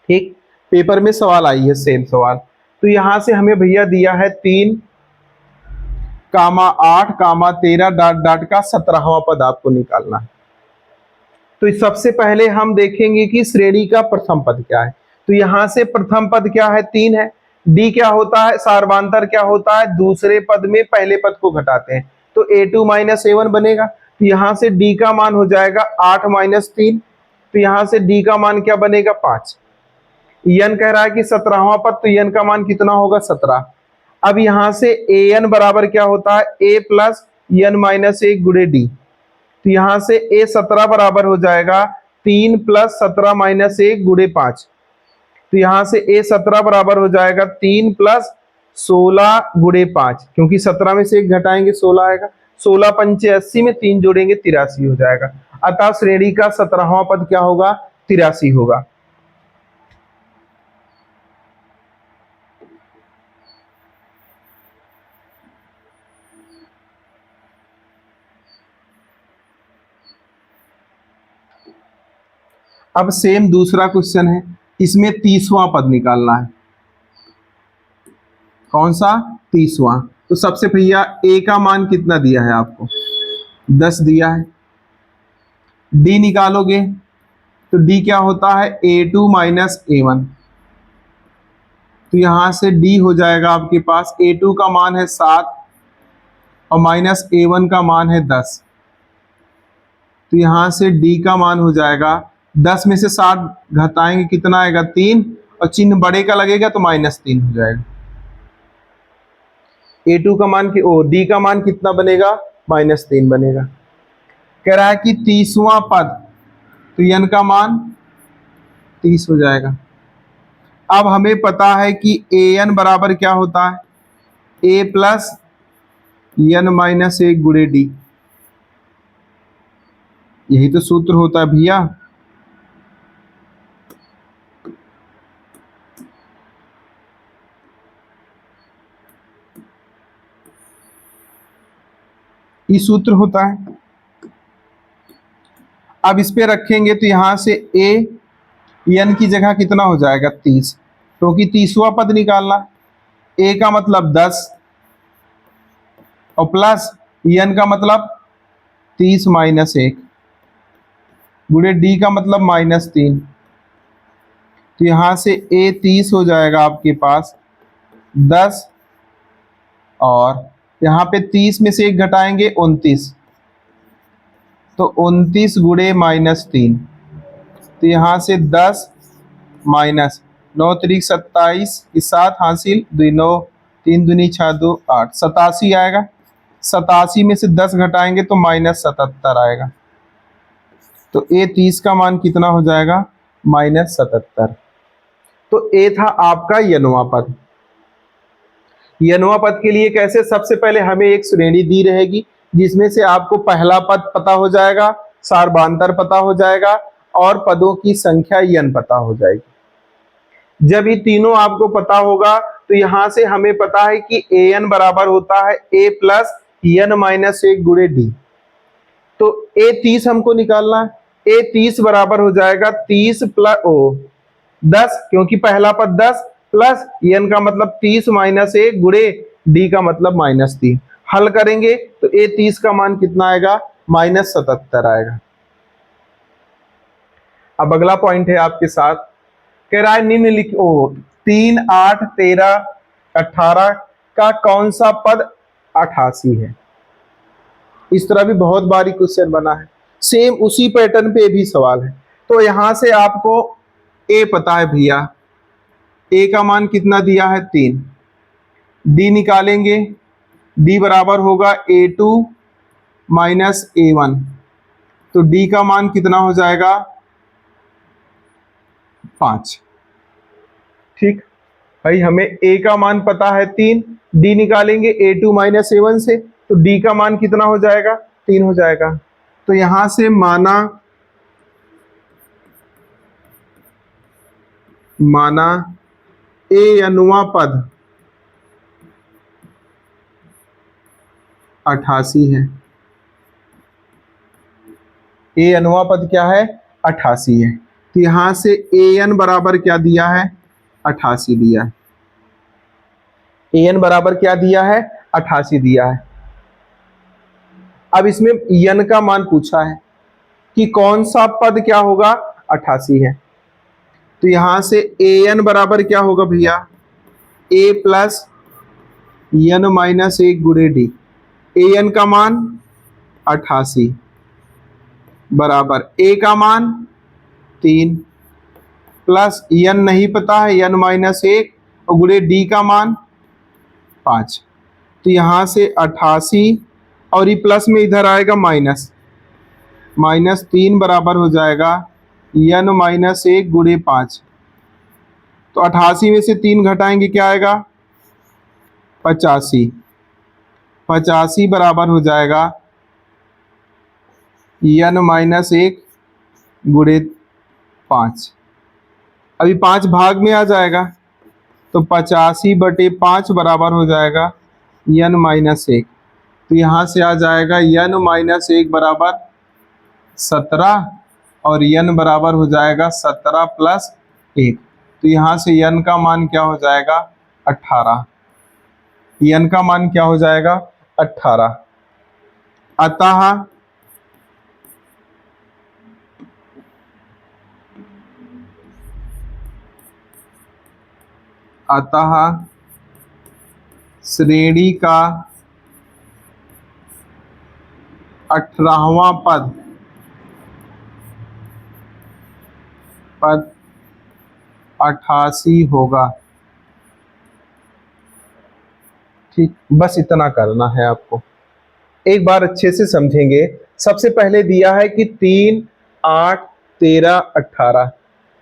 ठीक, पेपर में सवाल आई है, सेम सवाल। तो यहां से हमें भैया दिया है 3, 8, 13 डॉट डॉट का 17वां पद आपको निकालना है। तो सबसे पहले हम देखेंगे कि श्रेणी का प्रथम पद क्या है। तो यहां से प्रथम पद क्या है? 3 है। डी क्या होता है, सार्वधांतर क्या होता है, दूसरे पद में पहले पद को घटाते हैं, तो a2 माइनस a1 बनेगा। तो यहां से डी का मान हो जाएगा 8 माइनस 3, तो यहां से डी का मान क्या बनेगा 5। यन कह रहा है कि 17वां पद, तो यन का मान कितना होगा 17। अब यहां से an बराबर क्या होता है, a प्लस यन माइनस 1 गुणे डी, तो यहां से a 17 बराबर हो जाएगा 3 प्लस 17 माइनस 1 गुणे 5, तो यहां से a 17 बराबर हो जाएगा 3 प्लस 16 गुणे 5, क्योंकि 17 में से 1 घटाएंगे 16 आएगा, 16 पंचे 80 में 3 जोड़ेंगे 83 हो जाएगा। अतः श्रेणी का 17वां पद क्या होगा, 83 होगा। अब सेम दूसरा क्वेश्चन है, इसमें 30वां पद निकालना है। कौन सा, 30वां। तो सबसे भैया a का मान कितना दिया है आपको, 10 दिया है। d निकालोगे तो d क्या होता है, a2 माइनस a1, तो यहां से d हो जाएगा आपके पास, a2 का मान है 7 और माइनस a1 का मान है 10, तो यहां से d का मान हो जाएगा 10 में से 7 घटाएंगे कितना आएगा 3, और चिन्ह बड़े का लगेगा तो -3 हो जाएगा। a2 का मान d का मान कितना बनेगा, -3 बनेगा। कह रहा है कि 30वां पद, तो n का मान 30 हो जाएगा। अब हमें पता है कि an बराबर क्या होता है, a प्लस n माइनस 1 गुणे डी, यही तो सूत्र होता है भैया। ये सूत्र होता है। अब इस पे रखेंगे तो यहां से a n की जगह कितना हो जाएगा 30, क्योंकि 30वां पद निकालना, a का मतलब 10 और प्लस n का मतलब 30 माइनस 1 गुणे d का मतलब -3, तो यहां से a 30 हो जाएगा आपके पास 10, और यहाँ पे 30 में से 1 घटाएंगे 29, तो 29 गुणे -3, तो यहाँ से 10 माइनस 9 त्रिक 27 के साथ हासिल 2 9 3 दूनी 6 2 8 87 आएगा। 87 में से 10 घटाएंगे तो -77 आएगा, तो a 30 का मान कितना हो जाएगा, -77। तो a था आपका यनवा पद। यनवा पद के लिए कैसे, सबसे पहले हमें एक श्रेणी दी रहेगी जिसमें से आपको पहला पद पता हो जाएगा, सार्वधांतर पता हो जाएगा और पदों की संख्या n पता हो जाएगी। जब ये तीनों आपको पता होगा तो यहां से हमें पता है कि an बराबर होता है a प्लस n माइनस 1 गुणे डी, तो a 30 हमको निकालना है, a 30 बराबर हो जाएगा 30 प्लस 10, क्योंकि पहला पद 10 प्लस n का मतलब 30 माइनस 1 गुणे d का मतलब -3। हल करेंगे तो a 30 का मान कितना आएगा, -77 आएगा। अब अगला पॉइंट है आपके साथ, कह रहा है निम्नलिखित 3 8 13 18 का कौन सा पद 88 है। इस तरह भी बहुत बारी क्वेश्चन बना है, सेम उसी पैटर्न पे भी सवाल है। तो यहां से आपको a पता है भैया, a का मान कितना दिया है 3, d निकालेंगे, d बराबर होगा a2 माइनस a1, तो d का मान कितना हो जाएगा 5। ठीक भाई, हमें a का मान पता है 3, d निकालेंगे a2 माइनस a1 से, तो d का मान कितना हो जाएगा 3 हो जाएगा। तो यहां से माना a यनवा पद 88 है, a यनवा पद क्या है 88 है। तो यहां से an बराबर क्या दिया है 88 दिया है, an बराबर क्या दिया है 88 दिया है। अब इसमें n का मान पूछा है कि कौन सा पद क्या होगा 88 है, तो यहां से an बराबर क्या होगा भैया ए प्लस एन माइनस 1 गुणे डी। ए एन का मान 88 बराबर ए का मान 3 प्लस एन नहीं पता है एन माइनस 1 और गुणे डी का मान 5। तो यहाँ से 88 और ये प्लस में इधर आएगा माइनस, माइनस 3 बराबर हो जाएगा एन माइनस 1 गुणे 5। तो 88 में से 3 घटाएंगे क्या आएगा 85। 85 बराबर हो जाएगा एन माइनस 1 गुणे 5। अभी 5 भाग में आ जाएगा तो 85/5 बराबर हो जाएगा एन माइनस 1। तो यहाँ से आ जाएगा एन माइनस 1 बराबर 17 और एन बराबर हो जाएगा 17 प्लस 1। तो यहाँ से एन का मान क्या हो जाएगा 18। एन का मान क्या हो जाएगा 18। अतः श्रेणी का 18वां पद 88 होगा। ठीक, बस इतना करना है आपको। एक बार अच्छे से समझेंगे। सबसे पहले दिया है कि 3, 8, 13, 18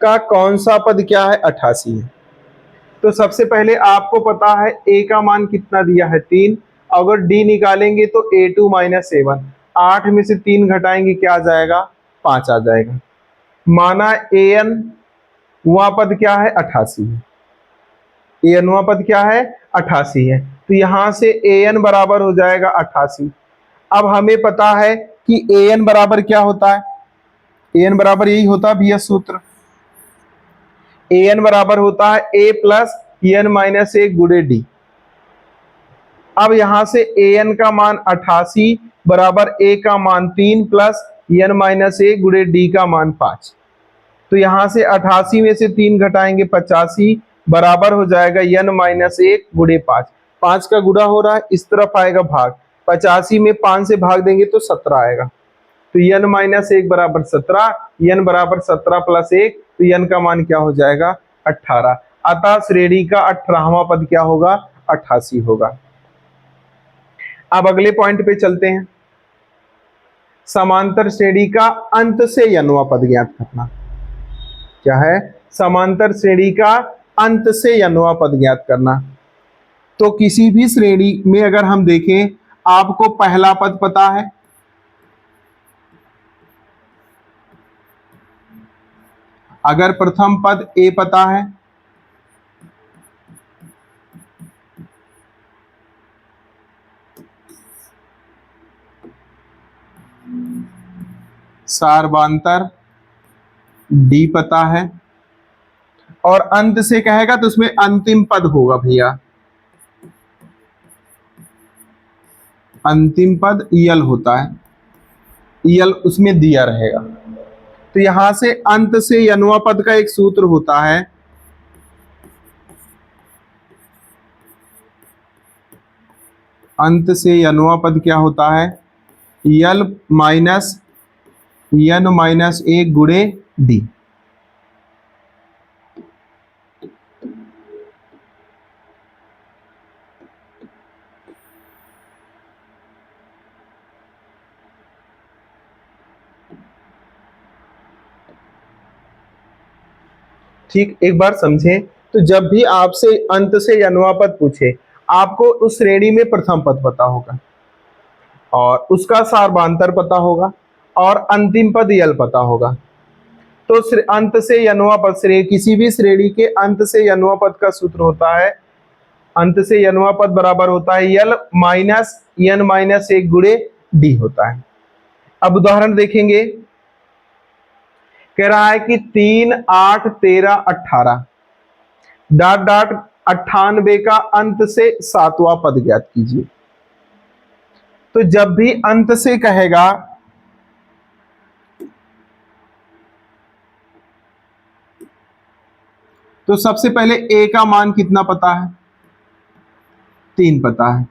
का कौन सा पद क्या है 88 है। तो सबसे पहले आपको पता है ए का मान कितना दिया है 3। अगर डी निकालेंगे तो A2 माइनस A1। 8 में से 3 घटाएंगे क्या आ जाएगा 5 आ जाएगा। माना एन वहां पद क्या है 88 है। एन वहां पद क्या है 88 है। तो यहां से एन बराबर हो जाएगा 88। अब हमें पता है कि एन बराबर क्या होता है। एन बराबर यही होता है भैया सूत्र। एन बराबर होता है ए प्लस एन माइनस 1 गुणे डी। अब यहां से एन का मान 88 बराबर ए का मान 3 प्लस एन माइनस 1 गुणे डी का मान 5। तो यहां से 88 में से 3 घटाएंगे 85 बराबर हो जाएगा एन माइनस 1 गुणे 5। 5 का गुणा हो रहा है, इस तरफ आएगा भाग। 85 में 5 से भाग देंगे तो 17 आएगा। तो एन माइनस 1 बराबर 17, एन बराबर 17 प्लस 1, तो एन का मान क्या हो जाएगा 18। अतः श्रेणी का 18वां पद क्या होगा 88 होगा। अब अगले पॉइंट पे चलते हैं। समांतर श्रेणी का अंत से n वां पद ज्ञात करना। क्या है समांतर श्रेणी का अंत से n वां पद ज्ञात करना। तो किसी भी श्रेणी में अगर हम देखें, आपको पहला पद पता है, अगर प्रथम पद a पता है, सार्वधातुक d पता है, और अंत से कहेगा तो उसमें अंतिम पद होगा भैया, अंतिम पद यल होता है, यल उसमें दिया रहेगा। तो यहां से अंत से n वां पद का एक सूत्र होता है, अंत से n वां पद क्या होता है यल माइनस n माइनस 1 गुणे डी। ठीक, एक बार समझें। तो जब भी आपसे अंत से n वां पद पूछे, आपको उस श्रेणी में प्रथम पद पता होगा और उसका सार्वधातुक पता होगा और अंतिम पद यल पता होगा। तो अंत से n वां पद श्रेणी, किसी भी श्रेणी के अंत से n वां पद का सूत्र होता है, अंत से n वां पद बराबर होता है यल माइनस n माइनस 1 गुणे डी होता है। अब उदाहरण देखेंगे। कह रहा है कि 3, 8, 13, 18 डॉट डॉट 98 का अंत से 7वां पद ज्ञात कीजिए। तो जब भी अंत से कहेगा तो सबसे पहले a का मान कितना पता है 3 पता है।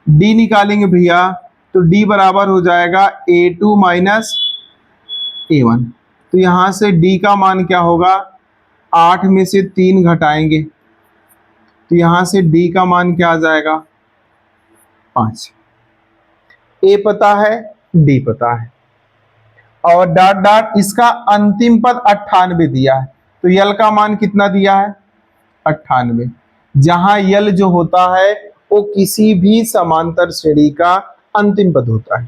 डी निकालेंगे भैया तो डी बराबर हो जाएगा A2 माइनस A1। तो यहां से डी का मान क्या होगा, 8 में से 3 घटाएंगे तो यहां से डी का मान क्या आ जाएगा, 5। ए पता है, डी पता है, और डॉट डॉट इसका अंतिम पद 98 दिया है। तो यल का मान कितना दिया है, 98। जहां यल जो होता है वो किसी भी समांतर श्रेणी का अंतिम पद होता है।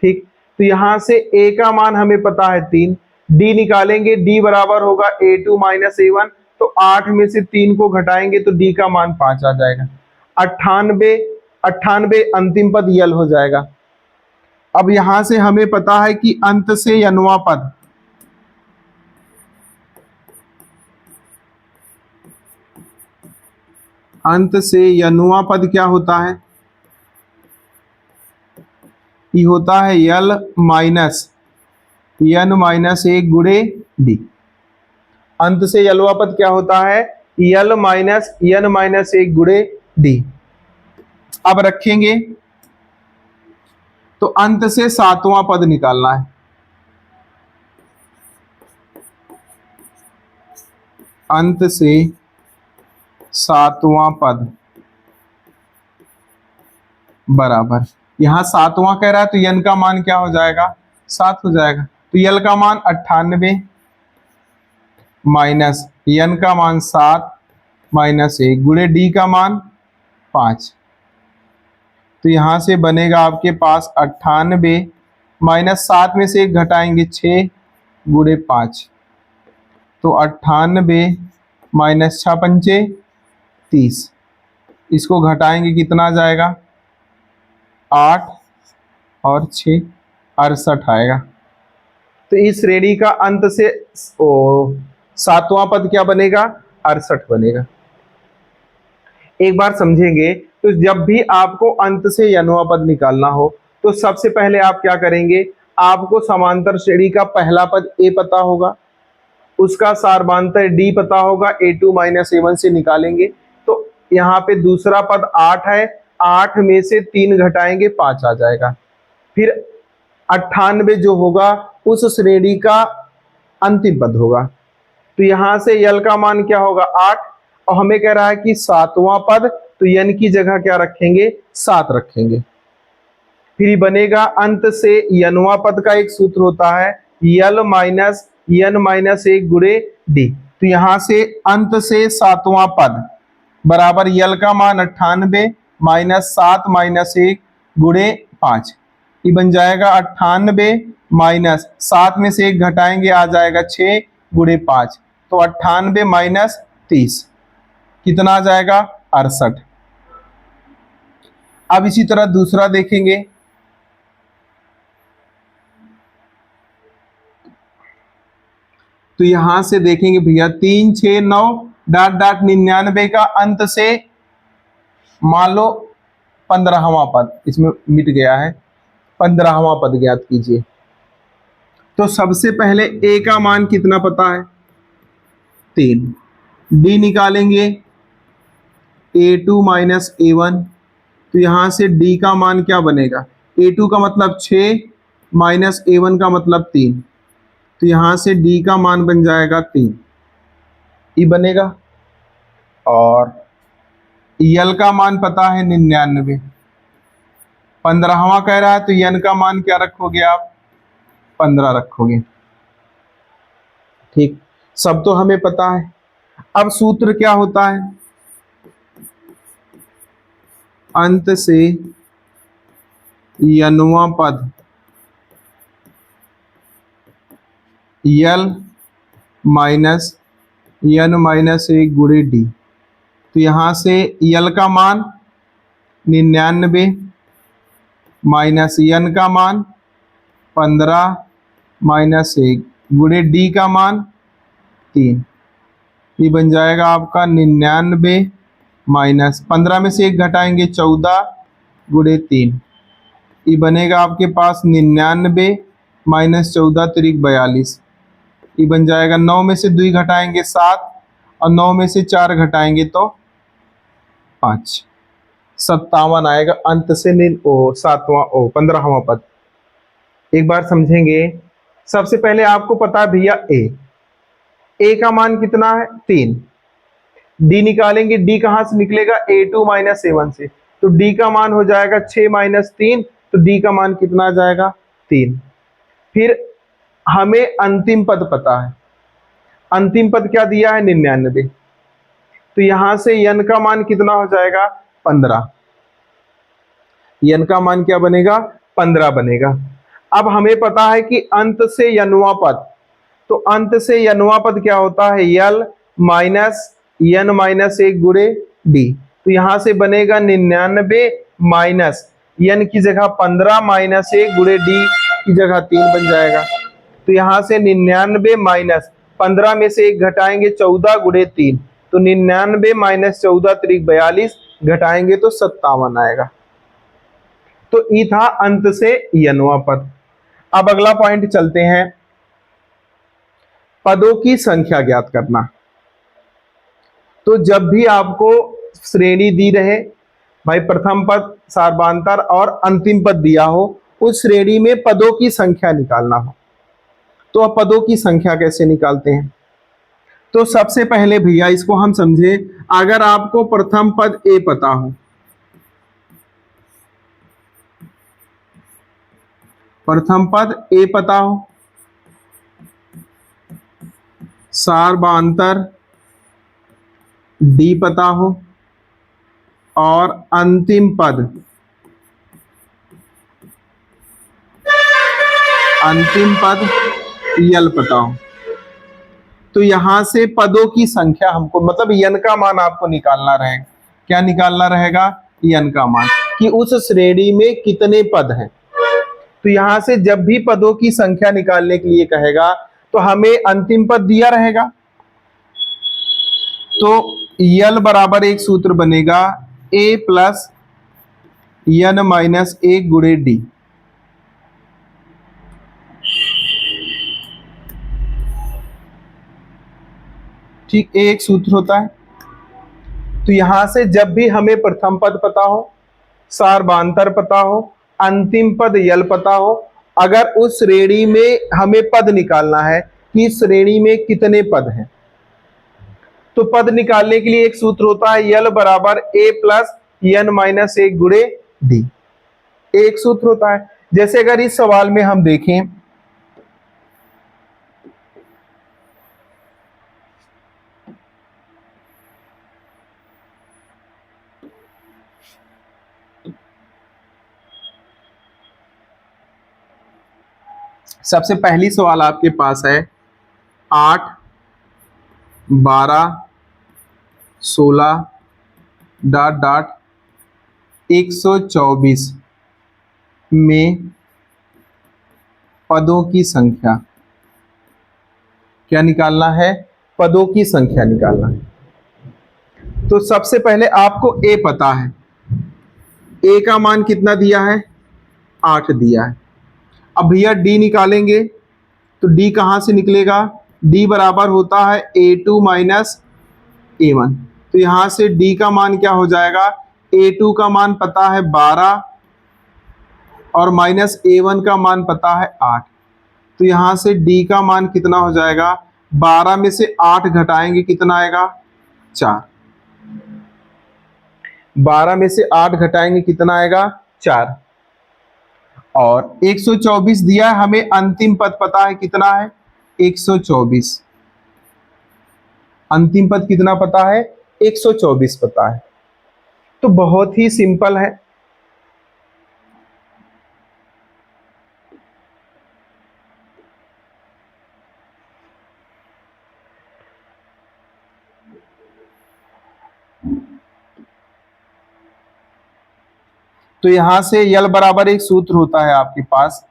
ठीक, तो यहां से ए का मान हमें पता है 3, डी निकालेंगे, डी बराबर होगा A2 माइनस A1। तो 8 में से 3 को घटाएंगे तो डी का मान 5 आ जाएगा। 98 अंतिम पद यल हो जाएगा। अब यहां से हमें पता है कि अंत से यनवा पद, अंत से यनुआ पद क्या होता है, ये होता है यल माइनस यन माइनस 1 गुणे डी। अंत से यलवा पद क्या होता है, यल माइनस यन माइनस 1 गुणे डी। अब रखेंगे तो अंत से 7वां पद निकालना है। अंत से 7वां पद बराबर, यहां 7वां कह रहा है तो यन का मान क्या हो जाएगा, 7 हो जाएगा। तो यल का मान 98 माइनस यन का मान 7 माइनस 1 गुणे डी का मान 5। तो यहां से बनेगा आपके पास 98 माइनस 7 में से 1 घटाएंगे 6 गुणे 5। तो 98 माइनस 6 पंचे 30, इसको घटाएंगे कितना आ जाएगा, 8 और 6 68 आएगा। तो इस श्रेणी का अंत से 7वां पद क्या बनेगा, 68 बनेगा। एक बार समझेंगे तो जब भी आपको अंत से यनवा पद निकालना हो तो सबसे पहले आप क्या करेंगे, आपको समांतर श्रेणी का पहला पद ए पता होगा, उसका सारवांतर डी पता होगा, A2 माइनस A1 से निकालेंगे। तो यहाँ पे दूसरा पद 8 है, 8 में से 3 घटाएंगे 5 आ जाएगा। फिर 98 जो होगा उस श्रेणी का अंतिम पद होगा। तो यहां से यल का मान क्या होगा, 8, और हमें कह रहा है कि 7वां पद, तो यन की जगह क्या रखेंगे, 7 रखेंगे। फिर बनेगा अंत से यनवा पद का एक सूत्र होता है यल माइनस यन माइनस 1 गुणे डी। तो यहां से अंत से 7वां पद बराबर यल का मान 98 माइनस 7 माइनस 1 गुणे 5। ये बन जाएगा 98 माइनस 7 में से 1 घटाएंगे आ जाएगा 6 गुणे 5। तो 98 माइनस 30 कितना आ जाएगा, 68। अब इसी तरह दूसरा देखेंगे। तो यहां से देखेंगे भैया 3 6 9 डॉट डॉट 99 का अंत से मान लो 15वां पद, इसमें मिट गया है, 15वां पद ज्ञात कीजिए। तो सबसे पहले ए का मान कितना पता है, 3। डी निकालेंगे A2 माइनस A1। तो यहां से डी का मान क्या बनेगा, A2 का मतलब 6 माइनस A1 का मतलब 3। तो यहां से डी का मान बन जाएगा 3, ये बनेगा। और यल का मान पता है 99, 15वां कह रहा है तो यन का मान क्या रखोगे आप, 15 रखोगे। ठीक, सब तो हमें पता है। अब सूत्र क्या होता है, अंत से यनवा पद यल माइनस यन माइनस 1 गुणे डी। तो यहां से यल का मान 99 माइनस यन का मान 15 माइनस 1 गुणे डी का मान 3। ये बन जाएगा आपका 99 माइनस 15 में से 1 घटाएंगे 14 गुणे 3। ये बनेगा आपके पास 99 माइनस 14 त्रिक 42। ये बन जाएगा 9 में से 2 घटाएंगे 7 और 9 में से 4 घटाएंगे तो 5, 57 आएगा। अंत से सातवां 15वां पद। एक बार समझेंगे। सबसे पहले आपको पता है भैया ए का मान कितना है 3। डी निकालेंगे, डी कहां से निकलेगा A2 माइनस A1 से, तो डी का मान हो जाएगा 6 माइनस 3, तो डी का मान कितना आ जाएगा 3। फिर हमें अंतिम पद पता है, अंतिम पद क्या दिया है 99, तो यहां से n का मान कितना हो जाएगा 15। n का मान क्या बनेगा 15 बनेगा। अब हमें पता है कि अंत से n वां पद, तो अंत से n वां पद क्या होता है l माइनस n माइनस 1 गुणे डी, तो यहां से बनेगा 99 माइनस n की जगह 15 माइनस 1 गुणे डी की जगह 3 बन जाएगा। तो यहां से 99 माइनस 15 में से 1 घटाएंगे 14 गुणे 3, तो 99 माइनस 14 त्रिक 42, घटाएंगे तो 57 आएगा। तो ई था अंत से n वां पद। अब अगला पॉइंट चलते हैं, पदों की संख्या ज्ञात करना। तो जब भी आपको श्रेणी दी रहे भाई, प्रथम पद, सार्वधातर और अंतिम पद दिया हो, उस श्रेणी में पदों की संख्या निकालना हो, तो अब पदों की संख्या कैसे निकालते हैं? तो सबसे पहले भैया इसको हम समझे, अगर आपको प्रथम पद ए पता हो, प्रथम पद ए पता हो, सार्वधातर डी पता हो और अंतिम पद यल पता हो, तो यहां से पदों की संख्या हमको, मतलब n का मान आपको निकालना रहेगा। क्या निकालना रहेगा? n का मान, कि उस श्रेणी में कितने पद हैं। तो यहां से जब भी पदों की संख्या निकालने के लिए कहेगा, तो हमें अंतिम पद दिया रहेगा, तो यल बराबर एक सूत्र बनेगा a प्लस n माइनस 1 गुणे डी। ठीक, एक सूत्र होता है। तो यहां से जब भी हमें प्रथम पद पता हो, सार्वधातर पता हो, अंतिम पद यल पता हो, अगर उस श्रेणी में हमें पद निकालना है कि इस श्रेणी में कितने पद हैं, तो पद निकालने के लिए एक सूत्र होता है यल बराबर a प्लस n माइनस 1 गुणे डी। एक सूत्र होता है। जैसे अगर इस सवाल में हम देखें, सबसे पहली सवाल आपके पास है 8, 12, 16 डॉट डॉट 124 में पदों की संख्या। क्या निकालना है? पदों की संख्या निकालना है। तो सबसे पहले आपको ए पता है, ए का मान कितना दिया है 8 दिया है। अब भैया डी निकालेंगे, तो डी कहां से निकलेगा? डी बराबर होता है A2 माइनस A1, तो यहां से डी का मान क्या हो जाएगा? A2 का मान पता है 12 और माइनस A1 का मान पता है 8, तो यहां से डी का मान कितना हो जाएगा? 12 में से 8 घटाएंगे कितना आएगा? 4। 12 में से 8 घटाएंगे कितना आएगा? 4। और 124 दिया है हमें, अंतिम पद पता है कितना है? 124। अंतिम पद कितना पता है? 124 पता है। तो बहुत ही सिंपल है। तो यहां से यल बराबर एक सूत्र होता है आपके पास,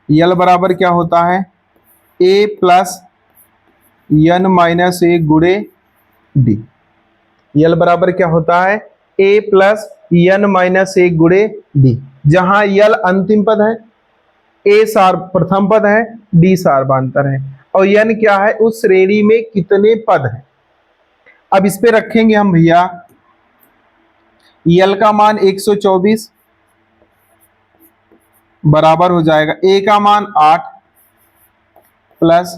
यल बराबर क्या होता है? a प्लस n माइनस 1 गुणे डी। यल बराबर क्या होता है? a प्लस n माइनस 1 गुणे डी, जहां यल अंतिम पद है, a प्रथम पद है, d सार्वधातर है, और n क्या है? उस श्रेणी में कितने पद हैं। अब इस पे रखेंगे हम भैया यल का मान 124 बराबर हो जाएगा ए का मान 8 प्लस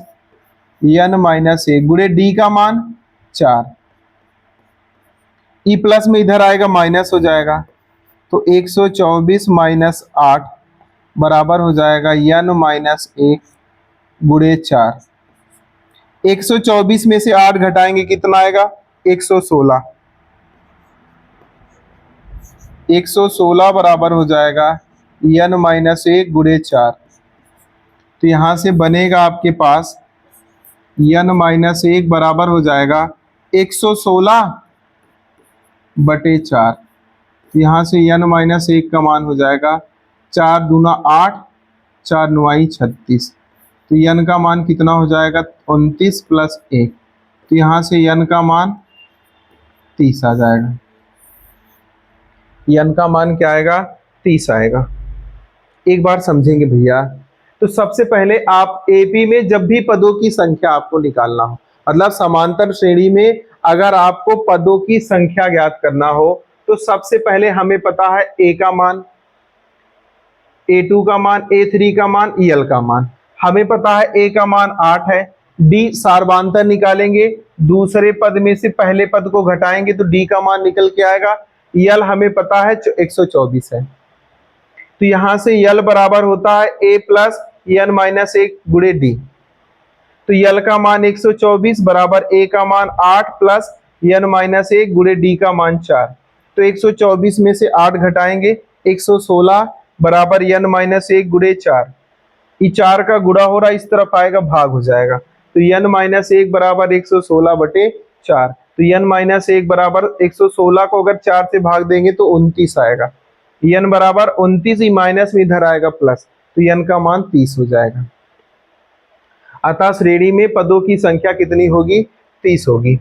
n माइनस 1 गुणे डी का मान 4। ई प्लस में इधर आएगा माइनस हो जाएगा, तो 124 माइनस 8 बराबर हो जाएगा n माइनस 1 गुणे 4। 124 में से 8 घटाएंगे कितना आएगा 116। 116 बराबर हो जाएगा n माइनस 1 गुणे 4। तो यहां से बनेगा आपके पास n माइनस 1 बराबर हो जाएगा 116 बटे 4। तो यहाँ से n माइनस 1 का मान हो जाएगा 4 दूना 8, 4 9 36। तो n का मान कितना हो जाएगा 29 प्लस 1। तो यहाँ से n का मान 30 आ जाएगा। n का मान क्या आएगा 30 आएगा। एक बार समझेंगे भैया, तो सबसे पहले आप एपी में जब भी पदों की संख्या आपको निकालना हो, मतलब समांतर श्रेणी में अगर आपको पदों की संख्या ज्ञात करना हो, तो सबसे पहले हमें पता है ए का मान, A2 का मान, A3 का मान, EL का मान। हमें पता है ए का मान 8 है। डी सार्वधांतर निकालेंगे, दूसरे पद में से पहले पद को घटाएंगे तो डी का मान निकल के आएगा। EL हमें पता है 124 है। तो यहां से यल बराबर होता है ए प्लस n माइनस 1 गुणे डी। तो यल का मान 124 बराबर ए का मान 8 प्लस n माइनस 1 गुणे डी का मान 4। तो 124 में से 8 घटाएंगे 116 बराबर n माइनस 1 गुणे 4। ये 4 का गुणा हो रहा है, इस तरफ आएगा भाग हो जाएगा। तो n माइनस 1 बराबर 116 बटे 4। तो n माइनस 1 बराबर 116 को अगर 4 से भाग देंगे तो 29 आएगा। n बराबर 29, ही माइनस में इधर आएगा प्लस, तो n का मान 30 हो जाएगा। अतः श्रेणी में पदों की संख्या कितनी होगी 30 होगी।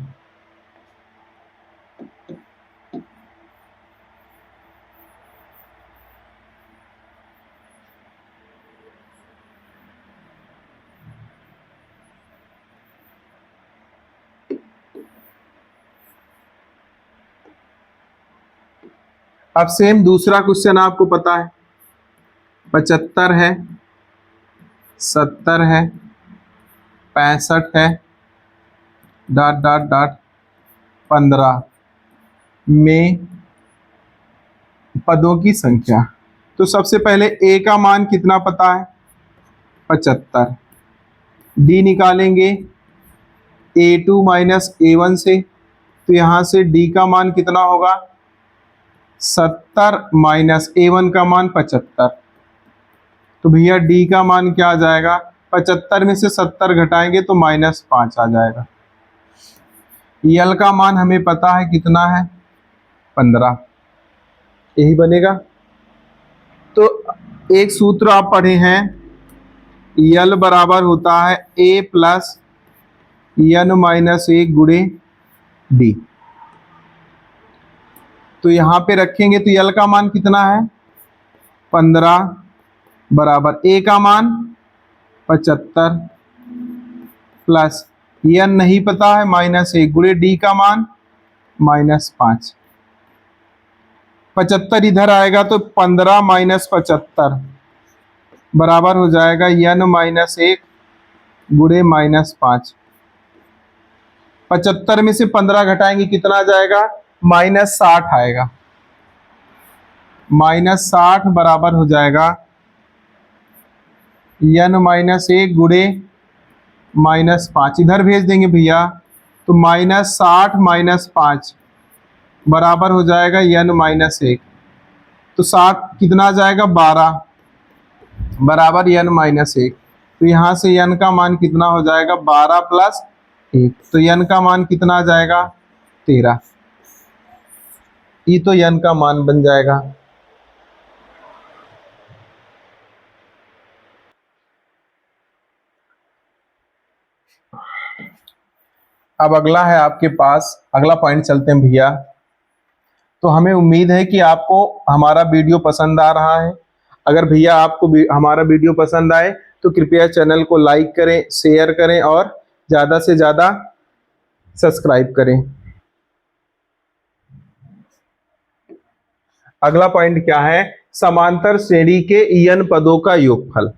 अब सेम दूसरा क्वेश्चन आपको पता है 75 है, 70 है, 65 है, डॉट डॉट डॉट 15 में पदों की संख्या। तो सबसे पहले ए का मान कितना पता है 75। डी निकालेंगे A2 माइनस A1 से, तो यहाँ से डी का मान कितना होगा 70 माइनस A1 का मान 75। तो भैया डी का मान क्या आ जाएगा 75 में से 70 घटाएंगे तो -5 आ जाएगा। यल का मान हमें पता है कितना है 15, यही बनेगा। तो एक सूत्र आप पढ़े हैं यल बराबर होता है ए प्लस n माइनस 1 गुणे डी। तो यहां पे रखेंगे तो यल का मान कितना है 15 बराबर ए का मान 75 प्लस n नहीं पता है -1 गुणे डी का मान -5। 75 इधर आएगा तो 15 माइनस 75 बराबर हो जाएगा n माइनस 1 गुणे -5। 75 में से 15 घटाएंगे कितना आ जाएगा -60 आएगा। -60 बराबर हो जाएगा n माइनस 1 गुणे -5। इधर भेज देंगे भैया तो -60 माइनस 5 बराबर हो जाएगा n माइनस 1। तो 60 कितना आ जाएगा 12 बराबर n माइनस 1। तो यहाँ से n का मान कितना हो जाएगा 12 प्लस 1। तो n का मान कितना आ जाएगा 13। ये तो n का मान बन जाएगा। अब अगला है आपके पास, अगला पॉइंट चलते हैं भैया। तो हमें उम्मीद है कि आपको हमारा वीडियो पसंद आ रहा है। अगर भैया आपको हमारा वीडियो पसंद आए तो कृपया चैनल को लाइक करें, शेयर करें और ज़्यादा से ज़्यादा सब्सक्राइब करें। अगला पॉइंट क्या है, समांतर श्रेणी के n पदों का योगफल।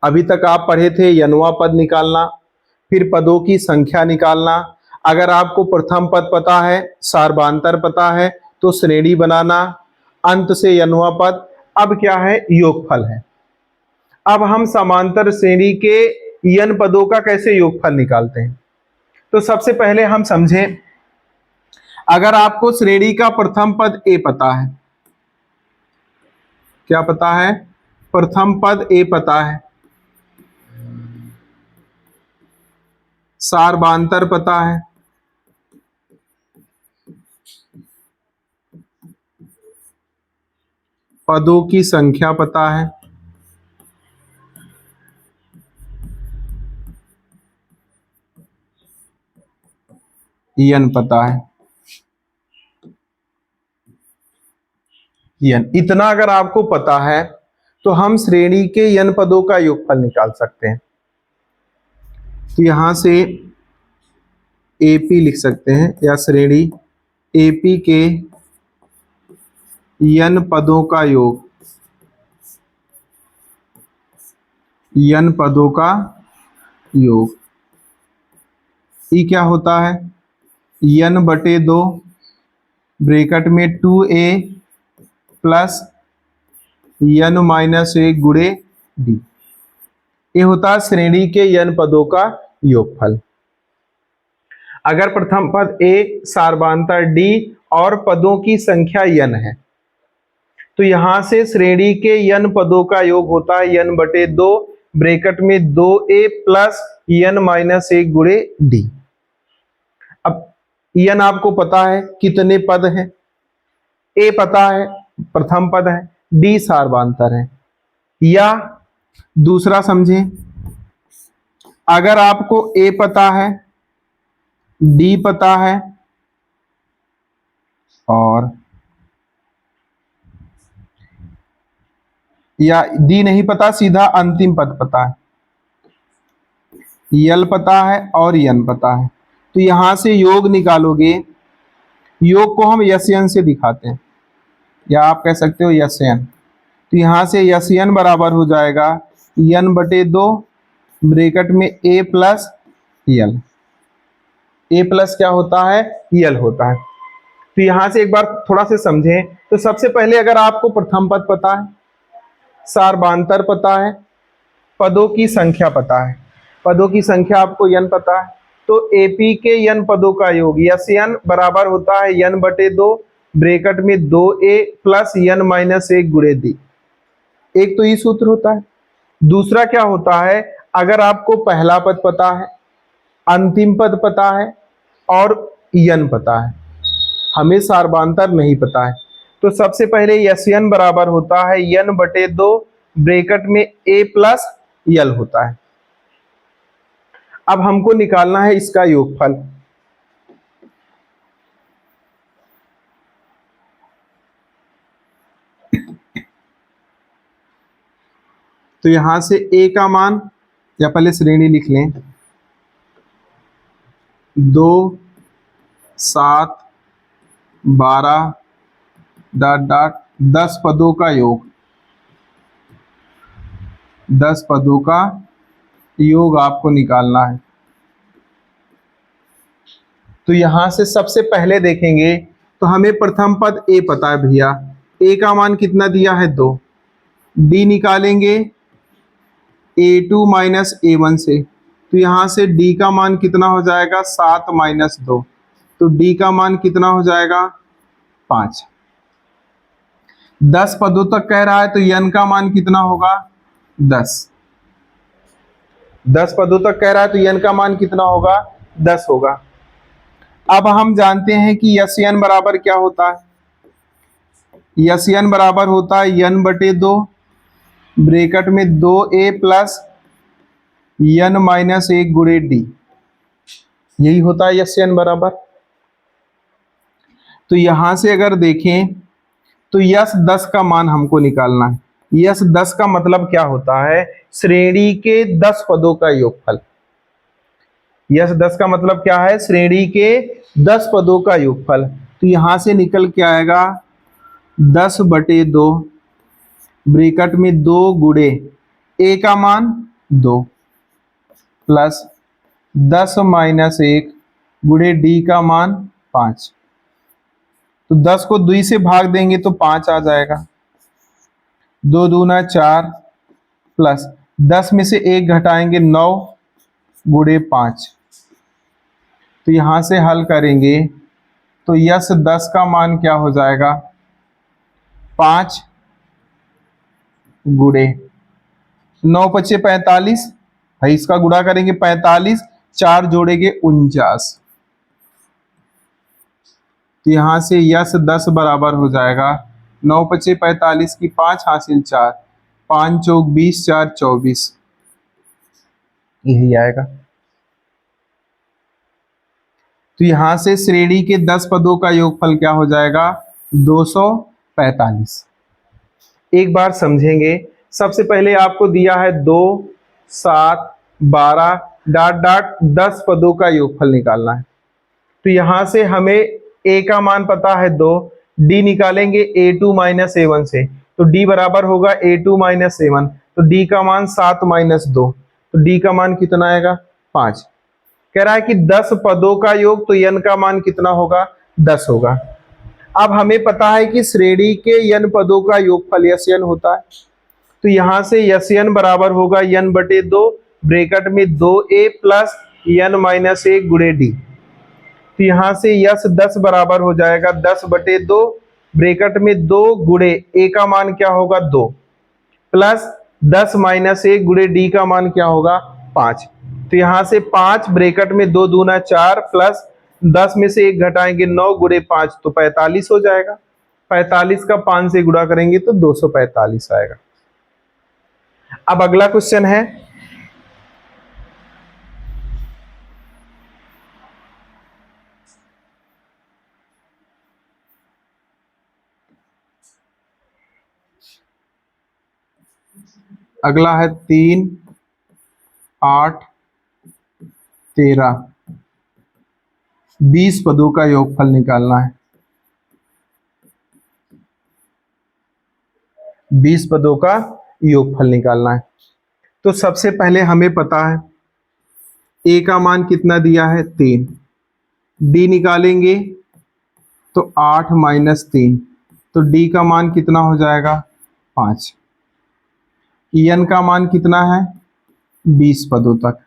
अभी तक आप पढ़े थे nवां पद निकालना, फिर पदों की संख्या निकालना। अगर आपको प्रथम पद पता है, सार्वधातुक पता है, तो श्रेणी बनाना, अंत से nवां पद। अब क्या है, योगफल है। अब हम समांतर श्रेणी के n पदों का कैसे योगफल निकालते हैं। तो सबसे पहले हम समझें, अगर आपको श्रेणी का प्रथम पद a पता है, क्या पता है, प्रथम पद a पता है, सार्वधातुक पता है, पदों की संख्या पता है, n पता है। n इतना अगर आपको पता है तो हम श्रेणी के n पदों का योगफल निकाल सकते हैं। तो यहां से AP लिख सकते हैं, या श्रेणी AP के n पदों का योग, n पदों का योग। ई क्या होता है, n/2 ब्रैकेट में 2a प्लस n-1 गुणे d। ये होता है श्रेणी के n पदों का योगफल। अगर प्रथम पद a, सार्वधातुक d और पदों की संख्या n है, तो यहां से श्रेणी के n पदों का योग होता है n/2 ब्रैकेट में 2a प्लस n-1 गुणे d। अब n आपको पता है कितने पद हैं, a पता है प्रथम पद है, d सार्वधातुक है। या दूसरा समझें, अगर आपको a पता है, d पता है और या d नहीं पता, सीधा अंतिम पद पता है, l पता है और n पता है, तो यहां से योग निकालोगे। योग को हम यस्यन से दिखाते हैं, या आप कह सकते हो यस्यन। तो यहां से यस्यन बराबर हो जाएगा n/2 ब्रैकेट में a plus l। a plus क्या होता है, l होता है। तो यहां से एक बार थोड़ा से समझें। तो सबसे पहले अगर आपको प्रथम पद पता है, सार्वधातुक पता है, पदों की संख्या पता है, पदों की संख्या आपको n पता है, तो AP के n पदों का योग यस्यन बराबर होता है n/2 ब्रैकेट में 2a प्लस n-1 गुणे d। एक तो ये सूत्र होता है। दूसरा क्या होता है, अगर आपको पहला पद पता है, अंतिम पद पता है और n पता है, हमें सार्वधातुक नहीं पता है, तो सबसे पहले यस्यन बराबर होता है n/2 ब्रैकेट में a प्लस l होता है। अब हमको निकालना है इसका योगफल। तो यहां से a का मान, या पहले श्रेणी लिख लें, 2, 7, 12 10 पदों का योग, 10 पदों का योग आपको निकालना है। तो यहां से सबसे पहले देखेंगे, तो हमें प्रथम पद a पता है भैया, a का मान कितना दिया है 2, d निकालेंगे a2 माइनस a1 से, तो यहां से d का मान कितना हो जाएगा 7 माइनस 2, तो d का मान कितना हो जाएगा 5। 10 पदों तक कह रहा है, तो n का मान कितना होगा 10। 10 पदों तक कह रहा है, तो n का मान कितना होगा 10 होगा। अब हम जानते हैं कि यस्यन बराबर क्या होता है, यस्यन बराबर होता है n/2 ब्रैकेट में 2a प्लस n-1 गुणे d। यही होता है यस्यन बराबर। तो यहां से अगर देखें, तो यस 10 का मान हमको निकालना है। यस 10 का मतलब क्या होता है, श्रेणी के 10 पदों का योगफल। यस 10 का मतलब क्या है, श्रेणी के 10 पदों का योगफल। तो यहां से निकल के आएगा 10/2 ब्रैकेट में 2 गुणे ए का मान 2 प्लस 10 - 1 गुणे डी का मान 5। तो 10 को 2 से भाग देंगे तो 5 आ जाएगा। 2 दूना 4 प्लस 10 में से 1 घटाएंगे 9 गुणे 5। तो यहां से हल करेंगे तो यस 10 का मान क्या हो जाएगा 5 गुणे 9 × 5 = 45 है, इसका गुणा करेंगे 45, 4 जोड़ेंगे 49। तो यहां से यस 10 बराबर हो जाएगा 9 × 5 = 45 की 5 हासिल 4, 5 × 4 = 20, 4 = 24, यही आएगा। तो यहां से श्रेणी के 10 पदों का योगफल क्या हो जाएगा 245। एक बार समझेंगे। सबसे पहले आपको दिया है 2, 7, 12 डॉट डॉट 10 पदों का योगफल निकालना है। तो यहां से हमें a का मान पता है 2, d निकालेंगे a2 - a1 से, तो d बराबर होगा a2 - a1, तो d का मान 7 - 2, तो d का मान कितना आएगा 5। कह रहा है कि 10 पदों का योग, तो n का मान कितना होगा 10 होगा। अब हमें पता है कि श्रेणी के n पदों का योगफल यन होता है। तो यहां से यन बराबर होगा n/2 ब्रैकेट में 2a प्लस n - 1 गुणे d। तो यहां से यस 10 बराबर हो जाएगा 10/2 ब्रैकेट में 2 गुणे a का मान क्या होगा 2 प्लस 10 - 1 गुणे d का मान क्या होगा 5। तो यहां से 5 ब्रैकेट में 2 दूना 4 प्लस 10 में से 1 घटाएंगे 9 गुणे 5, तो 45 हो जाएगा। 45 का 5 से गुणा करेंगे तो 245 आएगा। अब अगला क्वेश्चन है अगला है 3, 8, 13 20 पदों का योगफल निकालना है। 20 पदों का योगफल निकालना है। तो सबसे पहले हमें पता है a का मान कितना दिया है 3, d निकालेंगे तो 8 - 3, तो d का मान कितना हो जाएगा 5। n का मान कितना है 20 पदों तक।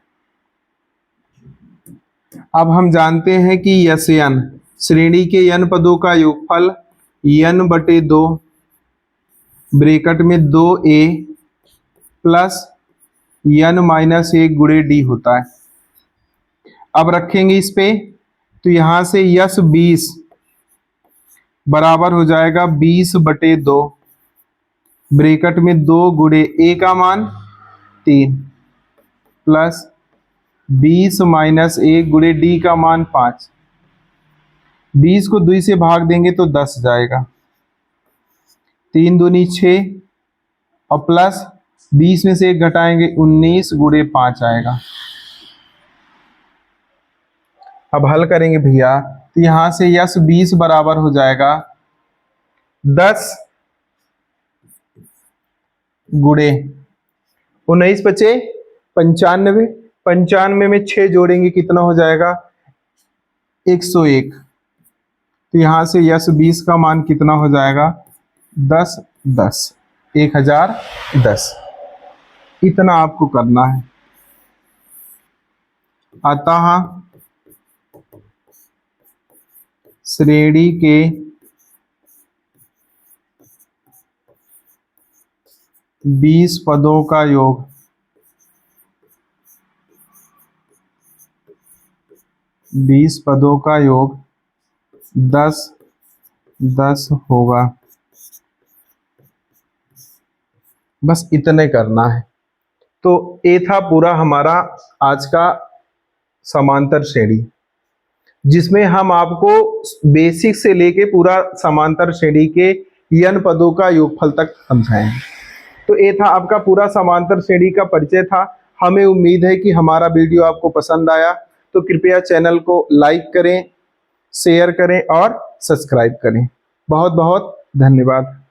अब हम जानते हैं कि यस n श्रेणी के n पदों का योगफल n/2 ब्रैकेट में 2a प्लस n - 1 गुणे d होता है। अब रखेंगे इस पे, तो यहां से यस 20 बराबर हो जाएगा 20/2 ब्रैकेट में 2 गुणे a का मान 3 प्लस 20 - 1 गुणे d का मान 5। 20 को 2 से भाग देंगे तो 10 जाएगा, 3 दूनी 6 और प्लस 20 में से 1 घटाएंगे 19 गुणे 5 आएगा। अब हल करेंगे भैया, तो यहां से यस 20 बराबर हो जाएगा 10 गुणे 19 × 5 = 95, 95 में 6 जोड़ेंगे कितना हो जाएगा 101। तो यहां से यस 20 का मान कितना हो जाएगा 10 10 1010। इतना आपको करना है। अतः श्रेणी के 20 पदों का योग 20 पदों का योग 10 10 होगा। बस इतने करना है। तो ये था पूरा हमारा आज का समांतर श्रेणी, जिसमें हम आपको बेसिक से लेके पूरा समांतर श्रेणी के n पदों का योगफल तक समझाएंगे। तो ये था आपका पूरा समांतर श्रेणी का परिचय था। हमें उम्मीद है कि हमारा वीडियो आपको पसंद आया, तो कृपया चैनल को लाइक करें, शेयर करें और सब्सक्राइब करें। बहुत बहुत धन्यवाद।